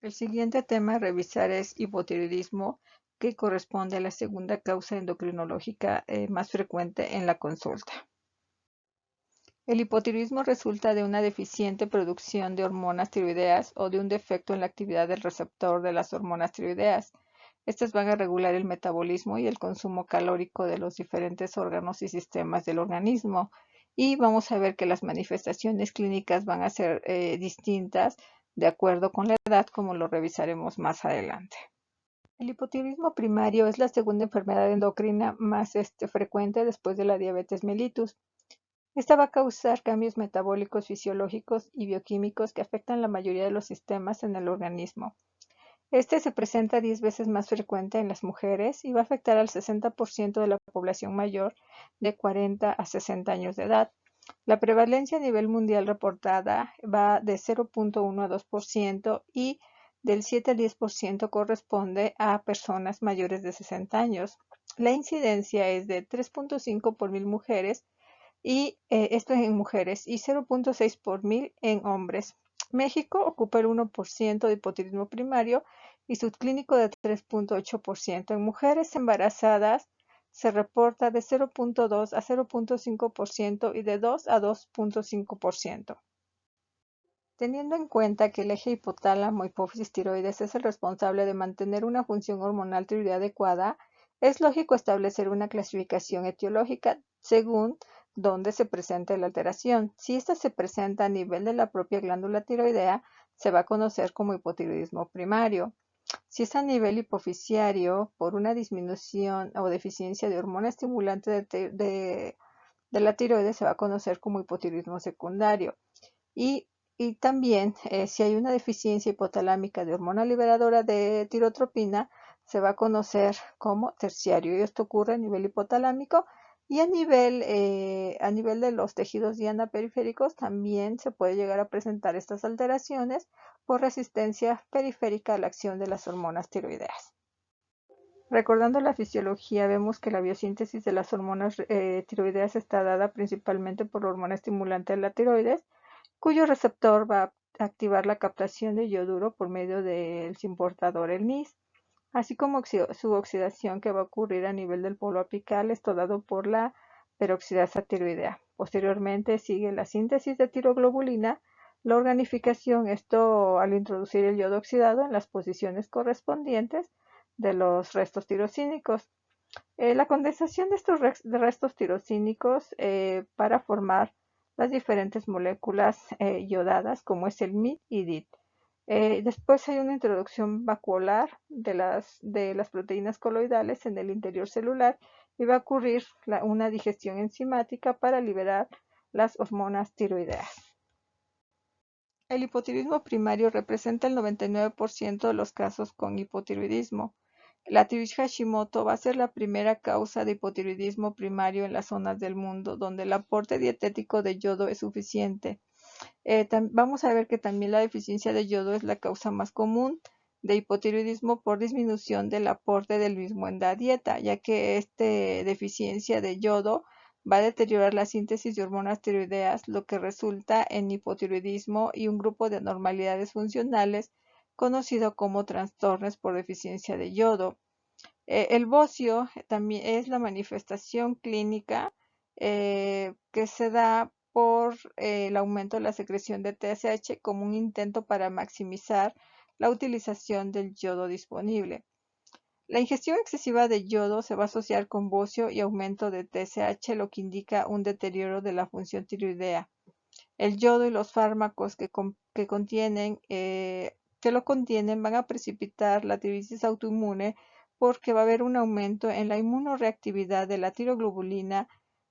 El siguiente tema a revisar es hipotiroidismo, que corresponde a la segunda causa endocrinológica más frecuente en la consulta. El hipotiroidismo resulta de una deficiente producción de hormonas tiroideas o de un defecto en la actividad del receptor de las hormonas tiroideas. Estas van a regular el metabolismo y el consumo calórico de los diferentes órganos y sistemas del organismo. Y vamos a ver que las manifestaciones clínicas van a ser distintas de acuerdo con la edad, como lo revisaremos más adelante. El hipotiroidismo primario es la segunda enfermedad endocrina más frecuente después de la diabetes mellitus. Esta va a causar cambios metabólicos, fisiológicos y bioquímicos que afectan la mayoría de los sistemas en el organismo. Este se presenta 10 veces más frecuente en las mujeres y va a afectar al 60% de la población mayor de 40 a 60 años de edad. La prevalencia a nivel mundial reportada va de 0.1 a 2% y del 7 al 10% corresponde a personas mayores de 60 años. La incidencia es de 3.5 por mil mujeres y esto es en mujeres y 0.6 por mil en hombres. México ocupa el 1% de hipotiroidismo primario y subclínico de 3.8%. En mujeres embarazadas se reporta de 0.2 a 0.5% y de 2 a 2.5%. Teniendo en cuenta que el eje hipotálamo-hipófisis tiroides es el responsable de mantener una función hormonal tiroidea adecuada, es lógico establecer una clasificación etiológica según dónde se presente la alteración. Si esta se presenta a nivel de la propia glándula tiroidea, se va a conocer como hipotiroidismo primario. Si es a nivel hipofisiario, por una disminución o deficiencia de hormona estimulante de la tiroides, se va a conocer como hipotiroidismo secundario. Y, y también, si hay una deficiencia hipotalámica de hormona liberadora de tirotropina, se va a conocer como terciario. Y esto ocurre a nivel hipotalámico y a nivel de los tejidos diana periféricos también se puede llegar a presentar estas alteraciones por resistencia periférica a la acción de las hormonas tiroideas. Recordando la fisiología, vemos que la biosíntesis de las hormonas tiroideas está dada principalmente por la hormona estimulante de la tiroides, cuyo receptor va a activar la captación de yoduro por medio del simportador, el NIS, así como su oxidación que va a ocurrir a nivel del polo apical, esto dado por la peroxidasa tiroidea. Posteriormente sigue la síntesis de tiroglobulina, la organificación, esto al introducir el yodo oxidado en las posiciones correspondientes de los restos tirosínicos. La condensación de estos restos tirosínicos para formar las diferentes moléculas iodadas, como es el MIT y DIT. Después hay una introducción vacuolar de las proteínas coloidales en el interior celular y va a ocurrir una digestión enzimática para liberar las hormonas tiroideas. El hipotiroidismo primario representa el 99% de los casos con hipotiroidismo. La tiroides Hashimoto va a ser la primera causa de hipotiroidismo primario en las zonas del mundo donde el aporte dietético de yodo es suficiente. Vamos a ver que también la deficiencia de yodo es la causa más común de hipotiroidismo por disminución del aporte del mismo en la dieta, ya que esta deficiencia de yodo va a deteriorar la síntesis de hormonas tiroideas, lo que resulta en hipotiroidismo y un grupo de anormalidades funcionales conocido como trastornos por deficiencia de yodo. El bocio también es la manifestación clínica que se da por el aumento de la secreción de TSH como un intento para maximizar la utilización del yodo disponible. La ingestión excesiva de yodo se va a asociar con bocio y aumento de TSH, lo que indica un deterioro de la función tiroidea. El yodo y los fármacos que lo contienen van a precipitar la tiroiditis autoinmune porque va a haber un aumento en la inmunoreactividad de la tiroglobulina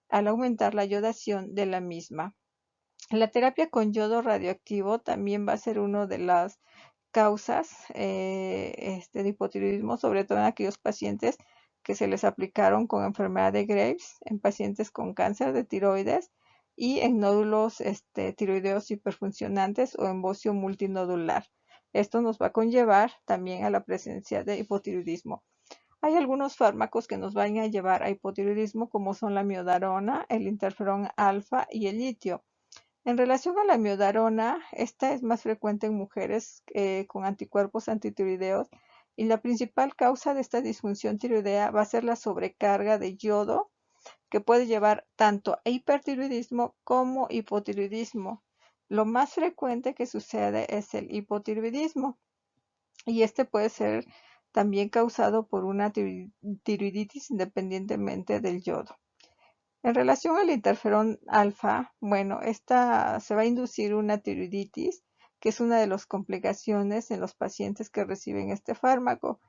al aumentar la yodación de la misma. La terapia con yodo radioactivo también va a ser una de las causas de hipotiroidismo, sobre todo en aquellos pacientes que se les aplicaron con enfermedad de Graves, en pacientes con cáncer de tiroides y en nódulos tiroideos hiperfuncionantes o en bocio multinodular. Esto nos va a conllevar también a la presencia de hipotiroidismo. Hay algunos fármacos que nos van a llevar a hipotiroidismo, como son la miodarona, el interferón alfa y el litio. En relación a la miodarona, esta es más frecuente en mujeres con anticuerpos antitiroideos y la principal causa de esta disfunción tiroidea va a ser la sobrecarga de yodo que puede llevar tanto a hipertiroidismo como hipotiroidismo. Lo más frecuente que sucede es el hipotiroidismo y este puede ser también causado por una tiroiditis independientemente del yodo. En relación al interferón alfa, bueno, esta se va a inducir una tiroiditis, que es una de las complicaciones en los pacientes que reciben este fármaco.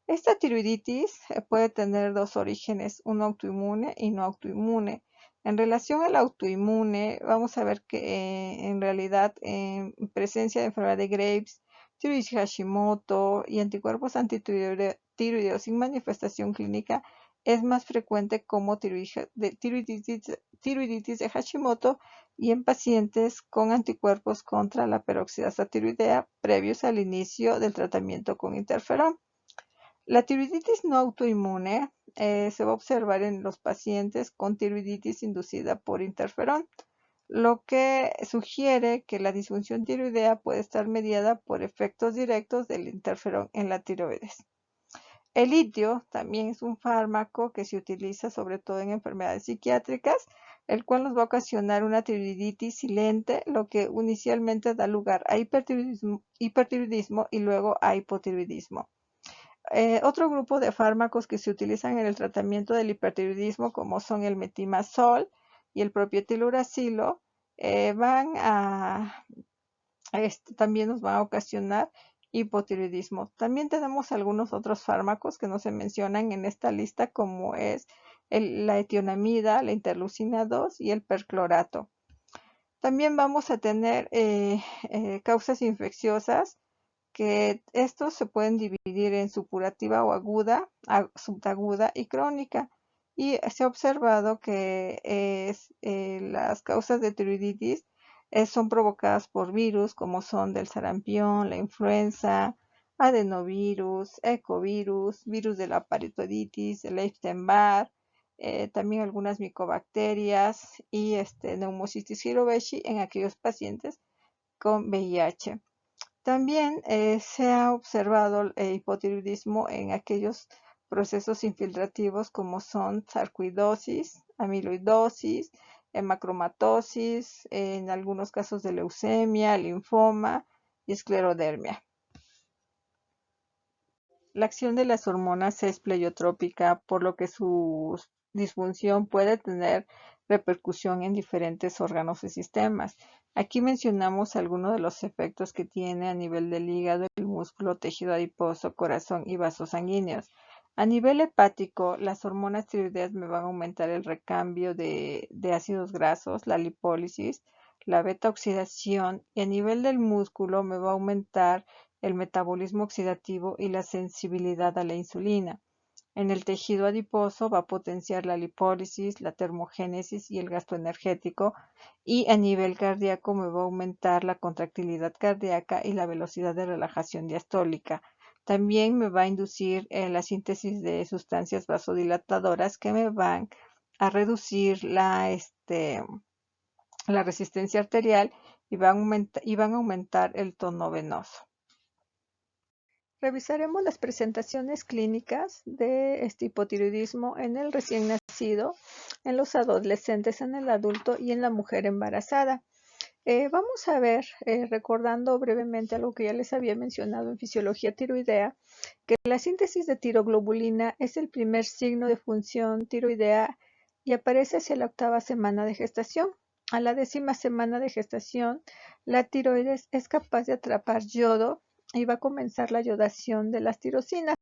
Esta tiroiditis puede tener dos orígenes, uno autoinmune y no autoinmune. En relación al autoinmune, vamos a ver que en realidad en presencia de enfermedad de Graves, tiroides Hashimoto y anticuerpos antitiroideos sin manifestación clínica, es más frecuente como tiroiditis de Hashimoto y en pacientes con anticuerpos contra la peroxidasa tiroidea previos al inicio del tratamiento con interferón. La tiroiditis no autoinmune se va a observar en los pacientes con tiroiditis inducida por interferón, lo que sugiere que la disfunción tiroidea puede estar mediada por efectos directos del interferón en la tiroides. El litio también es un fármaco que se utiliza sobre todo en enfermedades psiquiátricas, el cual nos va a ocasionar una tiroiditis silente, lo que inicialmente da lugar a hipertiroidismo y luego a hipotiroidismo. Otro grupo de fármacos que se utilizan en el tratamiento del hipertiroidismo, como son el metimazol y el propietiluracilo, también nos van a ocasionar hipotiroidismo. También tenemos algunos otros fármacos que no se mencionan en esta lista, como es la etionamida, la interleucina 2 y el perclorato. También vamos a tener causas infecciosas, que estos se pueden dividir en supurativa o aguda, subaguda y crónica. Y se ha observado que las causas de tiroiditis son provocadas por virus, como son del sarampión, la influenza, adenovirus, ecovirus, virus de la parotiditis, el Epstein-Barr, también algunas micobacterias y Pneumocystis jirovecii en aquellos pacientes con VIH. También se ha observado el hipotiroidismo en aquellos procesos infiltrativos como son sarcoidosis, amiloidosis, hemacromatosis, en algunos casos de leucemia, linfoma y esclerodermia. La acción de las hormonas es pleiotrópica, por lo que su disfunción puede tener repercusión en diferentes órganos y sistemas. Aquí mencionamos algunos de los efectos que tiene a nivel del hígado, el músculo, tejido adiposo, corazón y vasos sanguíneos. A nivel hepático, las hormonas tiroideas me van a aumentar el recambio de ácidos grasos, la lipólisis, la beta oxidación, y a nivel del músculo me va a aumentar el metabolismo oxidativo y la sensibilidad a la insulina. En el tejido adiposo va a potenciar la lipólisis, la termogénesis y el gasto energético, y a nivel cardíaco me va a aumentar la contractilidad cardíaca y la velocidad de relajación diastólica. También me va a inducir la síntesis de sustancias vasodilatadoras que me van a reducir la resistencia arterial y van a aumentar el tono venoso. Revisaremos las presentaciones clínicas de este hipotiroidismo en el recién nacido, en los adolescentes, en el adulto y en la mujer embarazada. Vamos a ver, recordando brevemente algo que ya les había mencionado en fisiología tiroidea, que la síntesis de tiroglobulina es el primer signo de función tiroidea y aparece hacia la 8ª semana de gestación. A la 10ª semana de gestación, la tiroides es capaz de atrapar yodo y va a comenzar la yodación de las tirosinas.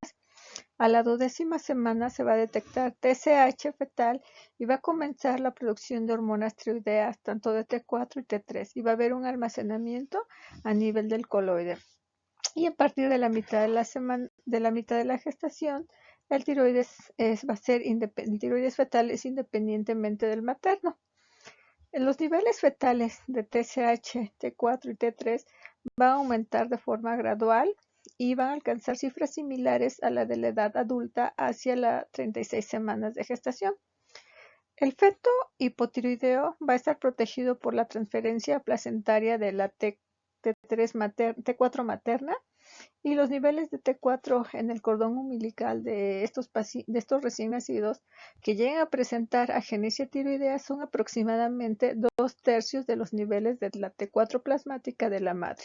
A la 12ª semana se va a detectar TSH fetal y va a comenzar la producción de hormonas tiroideas, tanto de T4 y T3, y va a haber un almacenamiento a nivel del coloide. Y a partir de la mitad de la gestación, el tiroides fetal es independientemente del materno. Los niveles fetales de TSH, T4 y T3 van a aumentar de forma gradual y van a alcanzar cifras similares a la de la edad adulta hacia las 36 semanas de gestación. El feto hipotiroideo va a estar protegido por la transferencia placentaria de la T4 materna y los niveles de T4 en el cordón umbilical de estos recién nacidos que llegan a presentar agenesia tiroidea son aproximadamente 2/3 de los niveles de la T4 plasmática de la madre.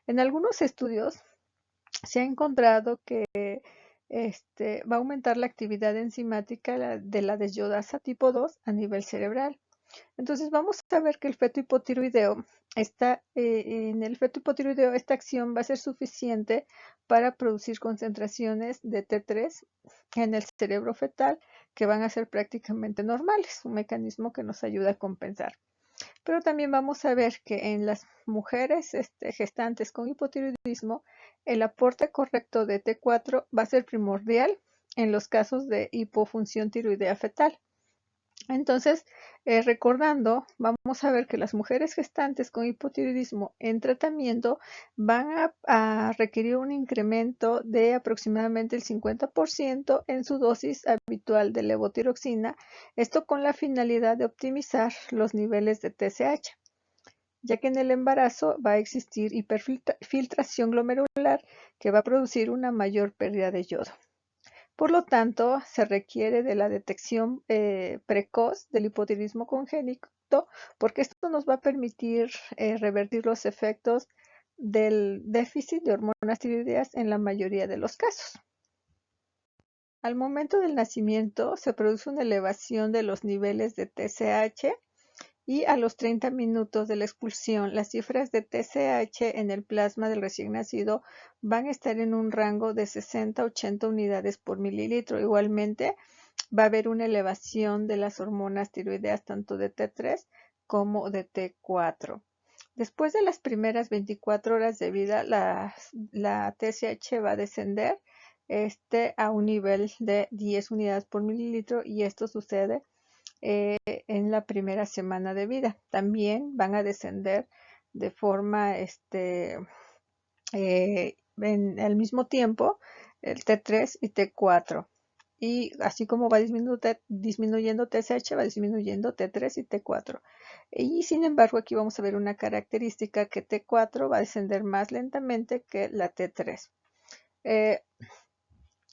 En algunos estudios se ha encontrado que va a aumentar la actividad enzimática de la desyodasa tipo 2 a nivel cerebral. Entonces vamos a ver que el feto hipotiroideo en el feto hipotiroideo esta acción va a ser suficiente para producir concentraciones de T3 en el cerebro fetal que van a ser prácticamente normales, un mecanismo que nos ayuda a compensar. Pero también vamos a ver que en las mujeres gestantes con hipotiroidismo, el aporte correcto de T4 va a ser primordial en los casos de hipofunción tiroidea fetal. Entonces, recordando, vamos a ver que las mujeres gestantes con hipotiroidismo en tratamiento van a requerir un incremento de aproximadamente el 50% en su dosis habitual de levotiroxina, esto con la finalidad de optimizar los niveles de TSH, ya que en el embarazo va a existir hiperfiltración glomerular que va a producir una mayor pérdida de yodo. Por lo tanto, se requiere de la detección precoz del hipotiroidismo congénito porque esto nos va a permitir revertir los efectos del déficit de hormonas tiroideas en la mayoría de los casos. Al momento del nacimiento se produce una elevación de los niveles de TSH y a los 30 minutos de la expulsión, las cifras de TSH en el plasma del recién nacido van a estar en un rango de 60 a 80 unidades por mililitro. Igualmente, va a haber una elevación de las hormonas tiroideas tanto de T3 como de T4. Después de las primeras 24 horas de vida, la TSH va a descender a un nivel de 10 unidades por mililitro y esto sucede en la primera semana de vida. También van a descender de forma al mismo tiempo el T3 y T4. Y así como va disminuyendo TSH, va disminuyendo T3 y T4. Y sin embargo, aquí vamos a ver una característica que T4 va a descender más lentamente que la T3.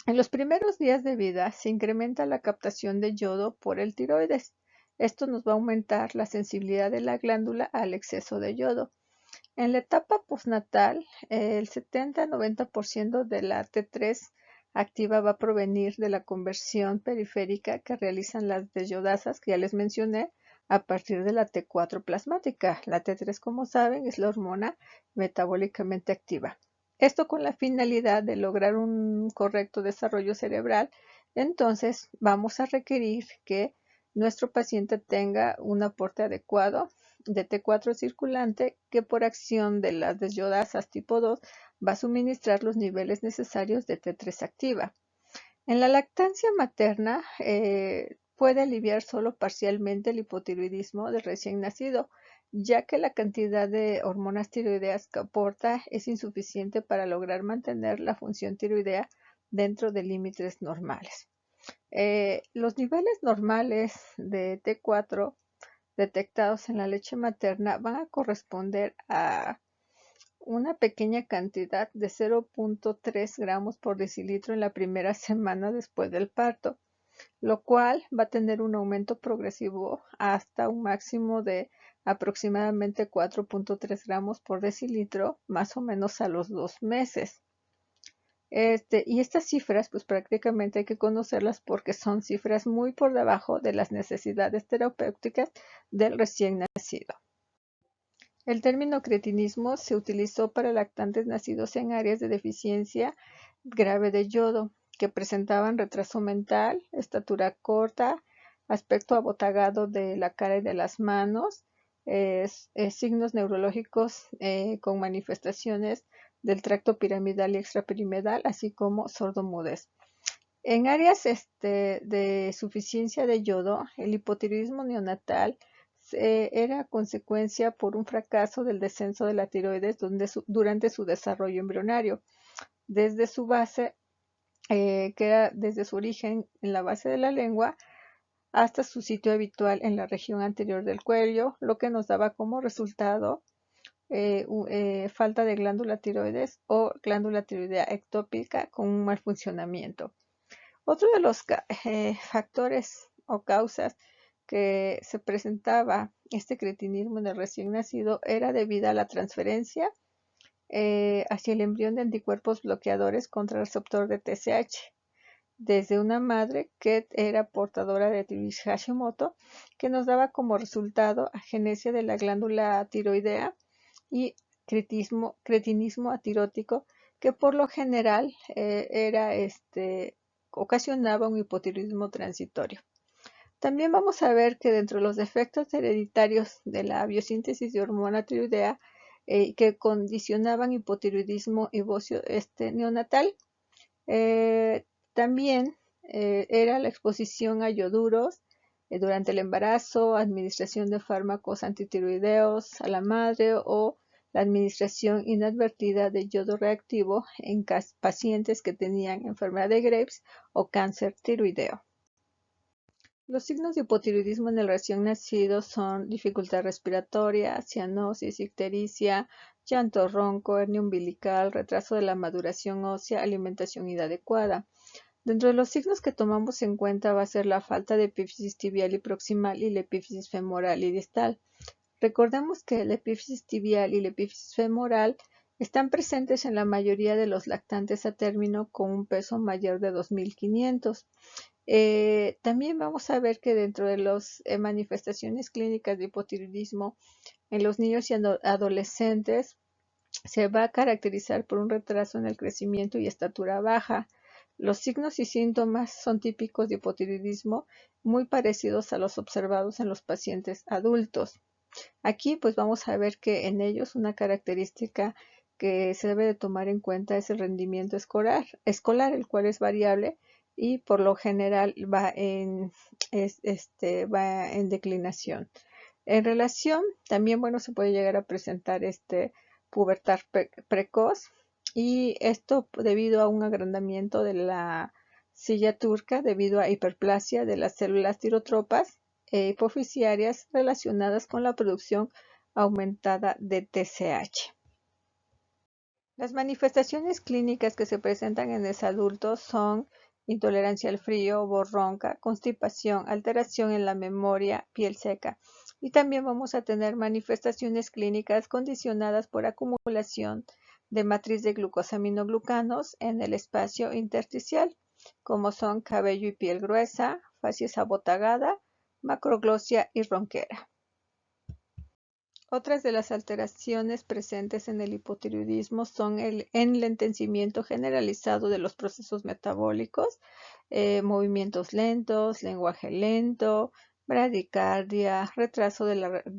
En los primeros días de vida se incrementa la captación de yodo por el tiroides. Esto nos va a aumentar la sensibilidad de la glándula al exceso de yodo. En la etapa postnatal, el 70-90% de la T3 activa va a provenir de la conversión periférica que realizan las desyodasas que ya les mencioné a partir de la T4 plasmática. La T3, como saben, es la hormona metabólicamente activa. Esto con la finalidad de lograr un correcto desarrollo cerebral. Entonces, vamos a requerir que nuestro paciente tenga un aporte adecuado de T4 circulante que por acción de las desyodasas tipo 2 va a suministrar los niveles necesarios de T3 activa. En la lactancia materna puede aliviar solo parcialmente el hipotiroidismo del recién nacido, ya que la cantidad de hormonas tiroideas que aporta es insuficiente para lograr mantener la función tiroidea dentro de límites normales. Los niveles normales de T4 detectados en la leche materna van a corresponder a una pequeña cantidad de 0.3 gramos por decilitro en la primera semana después del parto, lo cual va a tener un aumento progresivo hasta un máximo de aproximadamente 4.3 gramos por decilitro, más o menos a los 2 meses. Y estas cifras, pues prácticamente hay que conocerlas porque son cifras muy por debajo de las necesidades terapéuticas del recién nacido. El término cretinismo se utilizó para lactantes nacidos en áreas de deficiencia grave de yodo, que presentaban retraso mental, estatura corta, aspecto abotagado de la cara y de las manos, signos neurológicos con manifestaciones del tracto piramidal y extrapiramidal, así como sordomudez. En áreas de suficiencia de yodo, el hipotiroidismo neonatal era consecuencia por un fracaso del descenso de la tiroides durante su desarrollo embrionario. Desde su base, que era desde su origen en la base de la lengua, hasta su sitio habitual en la región anterior del cuello, lo que nos daba como resultado falta de glándula tiroides o glándula tiroidea ectópica con un mal funcionamiento. Otro de los factores o causas que se presentaba este cretinismo en el recién nacido era debido a la transferencia hacia el embrión de anticuerpos bloqueadores contra el receptor de TSH desde una madre que era portadora de tiroides Hashimoto, que nos daba como resultado agenesia de la glándula tiroidea y cretinismo atirótico, que por lo general ocasionaba un hipotiroidismo transitorio. También vamos a ver que dentro de los defectos hereditarios de la biosíntesis de hormona tiroidea que condicionaban hipotiroidismo y bocio neonatal, también era la exposición a yoduros durante el embarazo, administración de fármacos antitiroideos a la madre o la administración inadvertida de yodo reactivo en pacientes que tenían enfermedad de Graves o cáncer tiroideo. Los signos de hipotiroidismo en el recién nacido son dificultad respiratoria, cianosis, ictericia, llanto ronco, hernia umbilical, retraso de la maduración ósea, alimentación inadecuada. Dentro de los signos que tomamos en cuenta va a ser la falta de epífisis tibial y proximal y la epífisis femoral y distal. Recordemos que la epífisis tibial y la epífisis femoral están presentes en la mayoría de los lactantes a término con un peso mayor de 2500. También vamos a ver que dentro de las manifestaciones clínicas de hipotiroidismo en los niños y adolescentes se va a caracterizar por un retraso en el crecimiento y estatura baja. Los signos y síntomas son típicos de hipotiroidismo, muy parecidos a los observados en los pacientes adultos. Aquí pues vamos a ver que en ellos una característica que se debe de tomar en cuenta es el rendimiento escolar, el cual es variable y por lo general va en declinación. En relación, también bueno, se puede llegar a presentar pubertad precoz y esto debido a un agrandamiento de la silla turca debido a hiperplasia de las células tirotropas hipofisiarias relacionadas con la producción aumentada de TSH. Las manifestaciones clínicas que se presentan en los adultos son intolerancia al frío, voz ronca, constipación, alteración en la memoria, piel seca. Y también vamos a tener manifestaciones clínicas condicionadas por acumulación de matriz de glucosaminoglucanos en el espacio intersticial, como son cabello y piel gruesa, facies abotagada, macroglosia y ronquera. Otras de las alteraciones presentes en el hipotiroidismo son el enlentecimiento generalizado de los procesos metabólicos, movimientos lentos, lenguaje lento, bradicardia, retraso de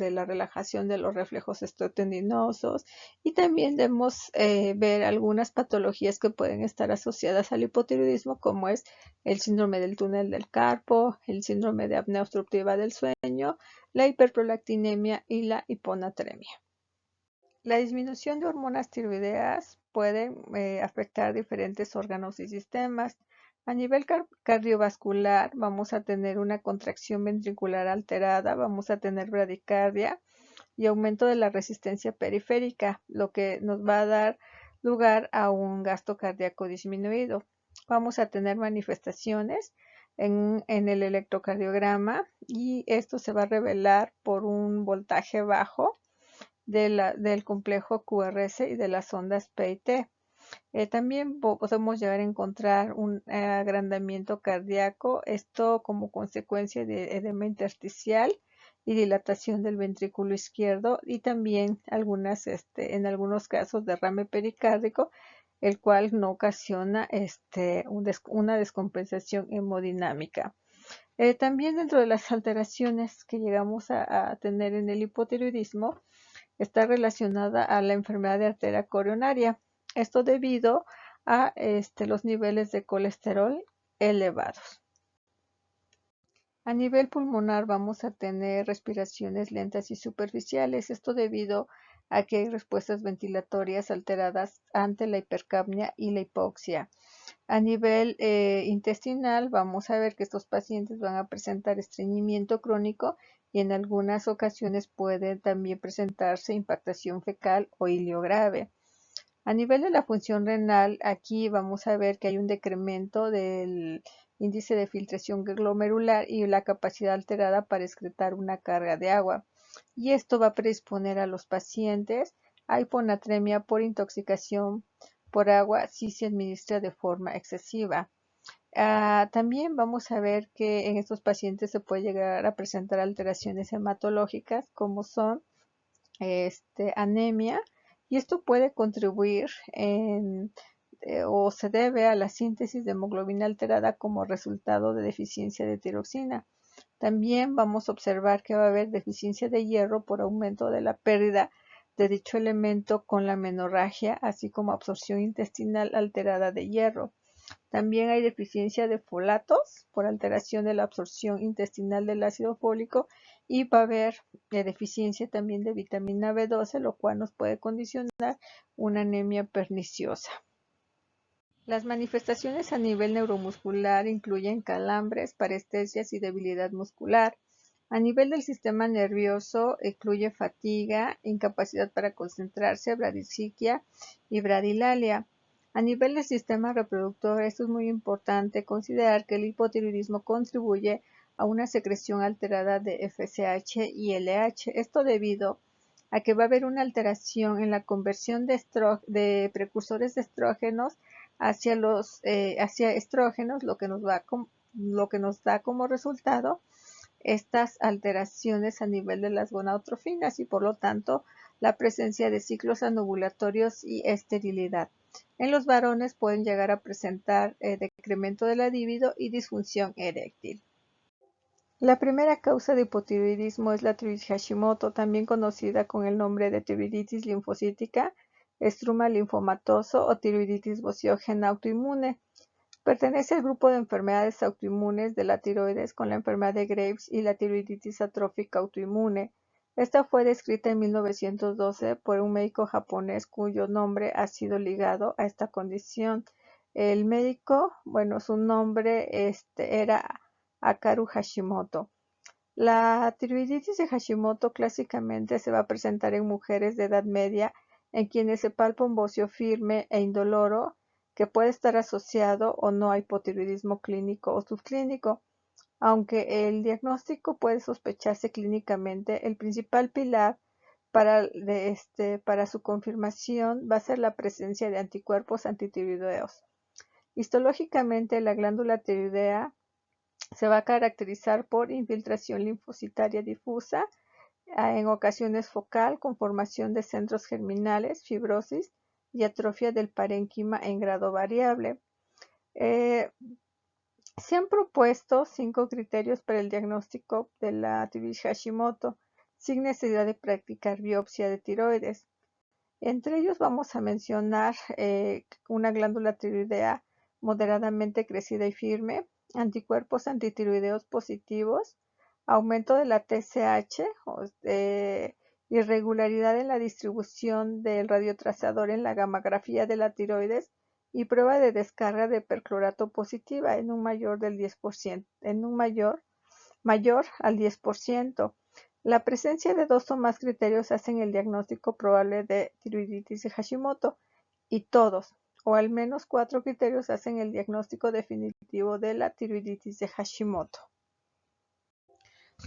la relajación de los reflejos osteotendinosos y también debemos ver algunas patologías que pueden estar asociadas al hipotiroidismo como es el síndrome del túnel del carpo, el síndrome de apnea obstructiva del sueño, la hiperprolactinemia y la hiponatremia. La disminución de hormonas tiroideas puede afectar diferentes órganos y sistemas. A nivel cardiovascular vamos a tener una contracción ventricular alterada, vamos a tener bradicardia y aumento de la resistencia periférica, lo que nos va a dar lugar a un gasto cardíaco disminuido. Vamos a tener manifestaciones en el electrocardiograma y esto se va a revelar por un voltaje bajo del complejo QRS y de las ondas PIT. También podemos llegar a encontrar un agrandamiento cardíaco, esto como consecuencia de edema intersticial y dilatación del ventrículo izquierdo y también en algunos casos derrame pericárdico, el cual no ocasiona una descompensación hemodinámica. También dentro de las alteraciones que llegamos a tener en el hipotiroidismo está relacionada a la enfermedad de arteria coronaria. Esto debido a los niveles de colesterol elevados. A nivel pulmonar vamos a tener respiraciones lentas y superficiales, esto debido a que hay respuestas ventilatorias alteradas ante la hipercapnia y la hipoxia. A nivel intestinal, vamos a ver que estos pacientes van a presentar estreñimiento crónico y en algunas ocasiones puede también presentarse impactación fecal o ilio grave. A nivel de la función renal, aquí vamos a ver que hay un decremento del índice de filtración glomerular y la capacidad alterada para excretar una carga de agua. Y esto va a predisponer a los pacientes a hiponatremia por intoxicación por agua si se administra de forma excesiva. También vamos a ver que en estos pacientes se puede llegar a presentar alteraciones hematológicas como son anemia, y esto puede contribuir o se debe a la síntesis de hemoglobina alterada como resultado de deficiencia de tiroxina. También vamos a observar que va a haber deficiencia de hierro por aumento de la pérdida de dicho elemento con la menorragia, así como absorción intestinal alterada de hierro. También hay deficiencia de folatos por alteración de la absorción intestinal del ácido fólico y va a haber deficiencia también de vitamina B12, lo cual nos puede condicionar una anemia perniciosa. Las manifestaciones a nivel neuromuscular incluyen calambres, parestesias y debilidad muscular. A nivel del sistema nervioso incluye fatiga, incapacidad para concentrarse, bradisiquia y bradilalia. A nivel del sistema reproductor, esto es muy importante considerar que el hipotiroidismo contribuye a una secreción alterada de FSH y LH. Esto debido a que va a haber una alteración en la conversión de precursores de estrógenos hacia estrógenos, lo que nos da como resultado estas alteraciones a nivel de las gonadotrofinas y por lo tanto la presencia de ciclos anovulatorios y esterilidad. En los varones pueden llegar a presentar decremento de la libido y disfunción eréctil. La primera causa de hipotiroidismo es la tiroides Hashimoto, también conocida con el nombre de tiroiditis linfocítica, estruma linfomatoso o tiroiditis bociógena autoinmune. Pertenece al grupo de enfermedades autoinmunes de la tiroides con la enfermedad de Graves y la tiroiditis atrófica autoinmune. Esta fue descrita en 1912 por un médico japonés cuyo nombre ha sido ligado a esta condición. El médico, su nombre era Hakaru Hashimoto. La tiroiditis de Hashimoto clásicamente se va a presentar en mujeres de edad media en quienes se palpa un bocio firme e indoloro que puede estar asociado o no a hipotiroidismo clínico o subclínico. Aunque el diagnóstico puede sospecharse clínicamente, el principal pilar para su confirmación va a ser la presencia de anticuerpos antitiroideos. Histológicamente, la glándula tiroidea se va a caracterizar por infiltración linfocitaria difusa, en ocasiones focal, con formación de centros germinales, fibrosis y atrofia del parénquima en grado variable. Se han propuesto 5 criterios para el diagnóstico de la tiroides Hashimoto, sin necesidad de practicar biopsia de tiroides. Entre ellos vamos a mencionar una glándula tiroidea moderadamente crecida y firme, anticuerpos antitiroideos positivos, aumento de la TSH, irregularidad en la distribución del radiotrazador en la gammagrafía de la tiroides y prueba de descarga de perclorato positiva en un mayor al 10%. La presencia de 2 o más criterios hacen el diagnóstico probable de tiroiditis de Hashimoto y todos, o al menos 4 criterios hacen el diagnóstico definitivo de la tiroiditis de Hashimoto.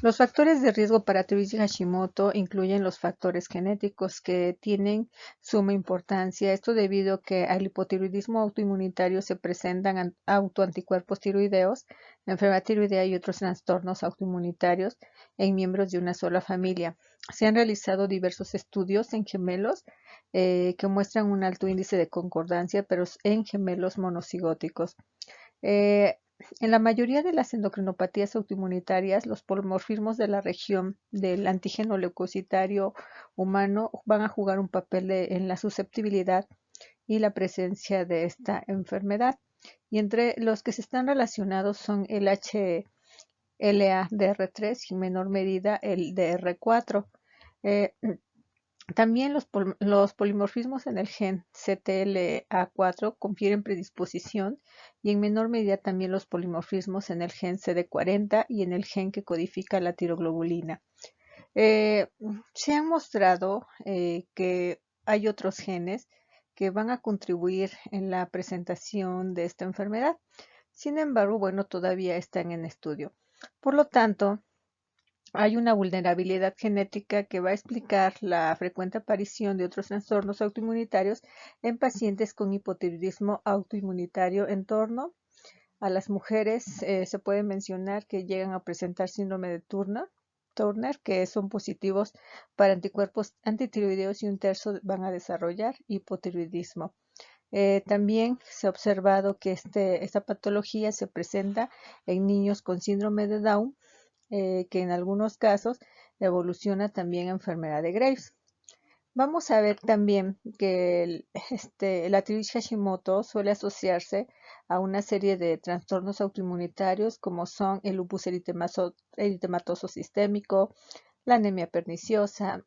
Los factores de riesgo para tiroides de Hashimoto incluyen los factores genéticos que tienen suma importancia. Esto debido a que al hipotiroidismo autoinmunitario se presentan autoanticuerpos tiroideos, enfermedad tiroidea y otros trastornos autoinmunitarios en miembros de una sola familia. Se han realizado diversos estudios en gemelos que muestran un alto índice de concordancia, pero en gemelos monocigóticos. En la mayoría de las endocrinopatías autoinmunitarias, los polimorfismos de la región del antígeno leucocitario humano van a jugar un papel en la susceptibilidad y la presencia de esta enfermedad. Y entre los que se están relacionados son el HLA-DR3 y en menor medida el DR4. También los polimorfismos en el gen CTLA4 confieren predisposición y en menor medida también los polimorfismos en el gen CD40 y en el gen que codifica la tiroglobulina. Eh, Se han mostrado que hay otros genes que van a contribuir en la presentación de esta enfermedad. Sin embargo, bueno, todavía están en estudio. Por lo tanto, hay una vulnerabilidad genética que va a explicar la frecuente aparición de otros trastornos autoinmunitarios en pacientes con hipotiroidismo autoinmunitario. En torno a las mujeres se puede mencionar que llegan a presentar síndrome de Turner, que son positivos para anticuerpos antitiroideos y un tercio van a desarrollar hipotiroidismo. También se ha observado que esta patología se presenta en niños con síndrome de Down, que en algunos casos evoluciona también a enfermedad de Graves. Vamos a ver también que la tiroides Hashimoto suele asociarse a una serie de trastornos autoinmunitarios como son el lupus eritematoso sistémico, la anemia perniciosa,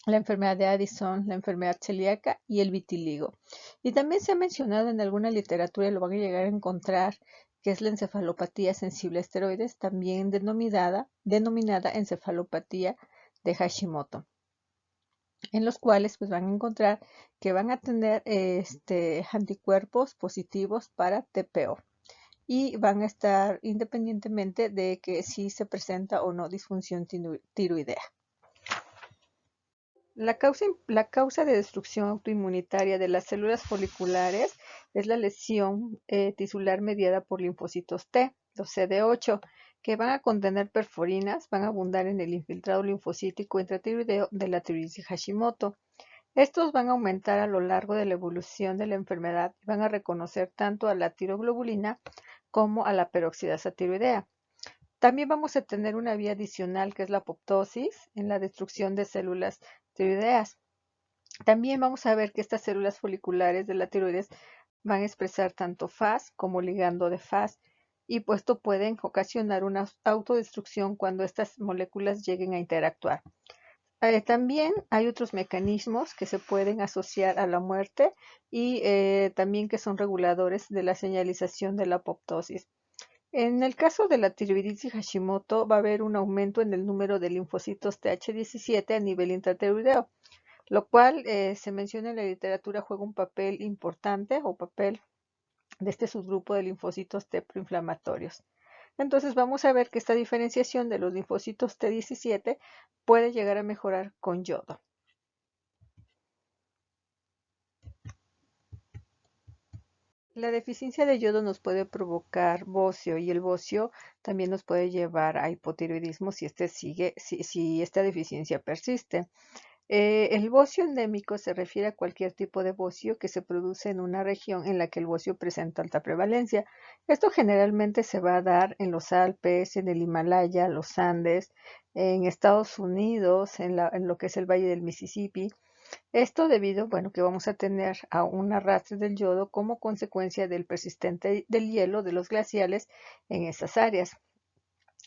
la enfermedad de Addison, la enfermedad celíaca y el vitiligo. Y también se ha mencionado en alguna literatura, y lo van a llegar a encontrar, que es la encefalopatía sensible a esteroides, también denominada encefalopatía de Hashimoto, en los cuales pues van a encontrar que van a tener anticuerpos positivos para TPO y van a estar independientemente de que si se presenta o no disfunción tiroidea. La causa de destrucción autoinmunitaria de las células foliculares es la lesión tisular mediada por linfocitos T, los CD8, que van a contener perforinas, van a abundar en el infiltrado linfocítico intratiroideo de la tiroides de Hashimoto. Estos van a aumentar a lo largo de la evolución de la enfermedad y van a reconocer tanto a la tiroglobulina como a la peroxidasa tiroidea. También vamos a tener una vía adicional que es la apoptosis en la destrucción de células tiroideas. También vamos a ver que estas células foliculares de la tiroides van a expresar tanto FAS como ligando de FAS y pues esto pueden ocasionar una autodestrucción cuando estas moléculas lleguen a interactuar. También hay otros mecanismos que se pueden asociar a la muerte y también que son reguladores de la señalización de la apoptosis. En el caso de la tiroiditis Hashimoto va a haber un aumento en el número de linfocitos Th17 a nivel intratiroideo, lo cual se menciona en la literatura juega un papel importante o papel de este subgrupo de linfocitos T proinflamatorios. Entonces vamos a ver que esta diferenciación de los linfocitos T17 puede llegar a mejorar con yodo. La deficiencia de yodo nos puede provocar bocio y el bocio también nos puede llevar a hipotiroidismo si esta deficiencia persiste. El bocio endémico se refiere a cualquier tipo de bocio que se produce en una región en la que el bocio presenta alta prevalencia. Esto generalmente se va a dar en los Alpes, en el Himalaya, los Andes, en Estados Unidos, en lo que es el Valle del Mississippi. Esto debido, bueno, que vamos a tener a un arrastre del yodo como consecuencia del persistente del hielo de los glaciales en esas áreas.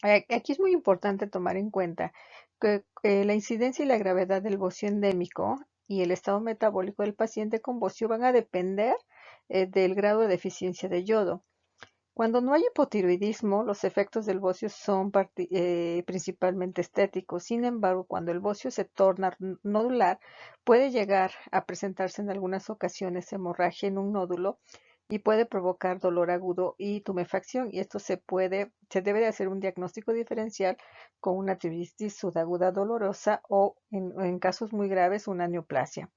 Aquí es muy importante tomar en cuenta que la incidencia y la gravedad del bocio endémico y el estado metabólico del paciente con bocio van a depender del grado de deficiencia de yodo. Cuando no hay hipotiroidismo, los efectos del bocio son principalmente estéticos. Sin embargo, cuando el bocio se torna nodular, puede llegar a presentarse en algunas ocasiones hemorragia en un nódulo y puede provocar dolor agudo y tumefacción. Y esto se debe de hacer un diagnóstico diferencial con una tiroiditis subaguda dolorosa o, en casos muy graves, una neoplasia.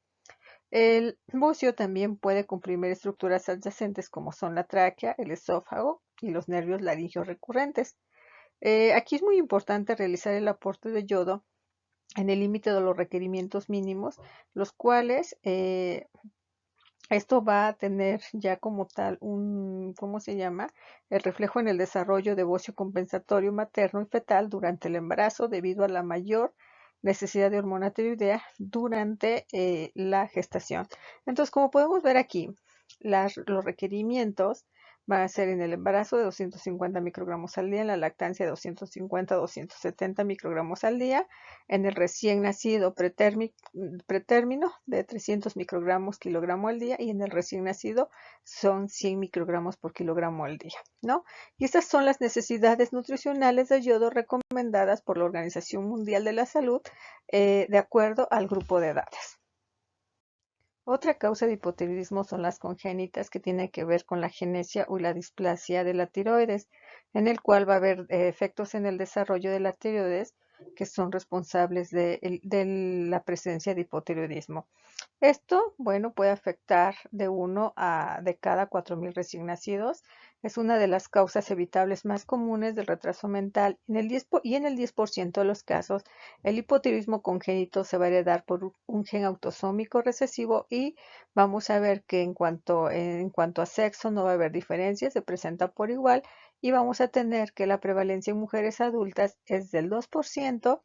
El bocio también puede comprimir estructuras adyacentes como son la tráquea, el esófago y los nervios laringeos recurrentes. Aquí es muy importante realizar el aporte de yodo en el límite de los requerimientos mínimos, los cuales esto va a tener ya como tal ¿cómo se llama? El reflejo en el desarrollo de bocio compensatorio materno y fetal durante el embarazo debido a la mayor necesidad de hormona tiroidea durante la gestación. Entonces, como podemos ver aquí, los requerimientos Va a ser en el embarazo de 250 microgramos al día, en la lactancia de 250 a 270 microgramos al día, en el recién nacido pretérmino de 300 microgramos kilogramo al día y en el recién nacido son 100 microgramos por kilogramo al día, ¿no? Y estas son las necesidades nutricionales de yodo recomendadas por la Organización Mundial de la Salud de acuerdo al grupo de edades. Otra causa de hipotiroidismo son las congénitas, que tiene que ver con la genesia o la displasia de la tiroides, en el cual va a haber efectos en el desarrollo de la tiroides que son responsables de la presencia de hipotiroidismo. Esto, bueno, puede afectar de cada 4.000 recién nacidos. Es una de las causas evitables más comunes del retraso mental. Y en el 10% de los casos, el hipotiroidismo congénito se va a heredar por un gen autosómico recesivo y vamos a ver que en cuanto a sexo no va a haber diferencias, se presenta por igual y vamos a tener que la prevalencia en mujeres adultas es del 2%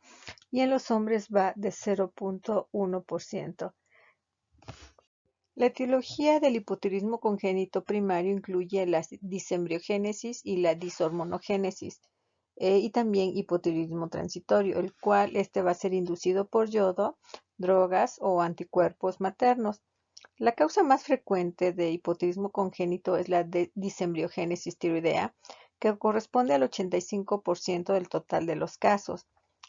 y en los hombres va de 0.1%. La etiología del hipotiroidismo congénito primario incluye la disembriogénesis y la dishormonogénesis, y también hipotiroidismo transitorio, el cual va a ser inducido por yodo, drogas o anticuerpos maternos. La causa más frecuente de hipotiroidismo congénito es la disembriogénesis tiroidea, que corresponde al 85% del total de los casos.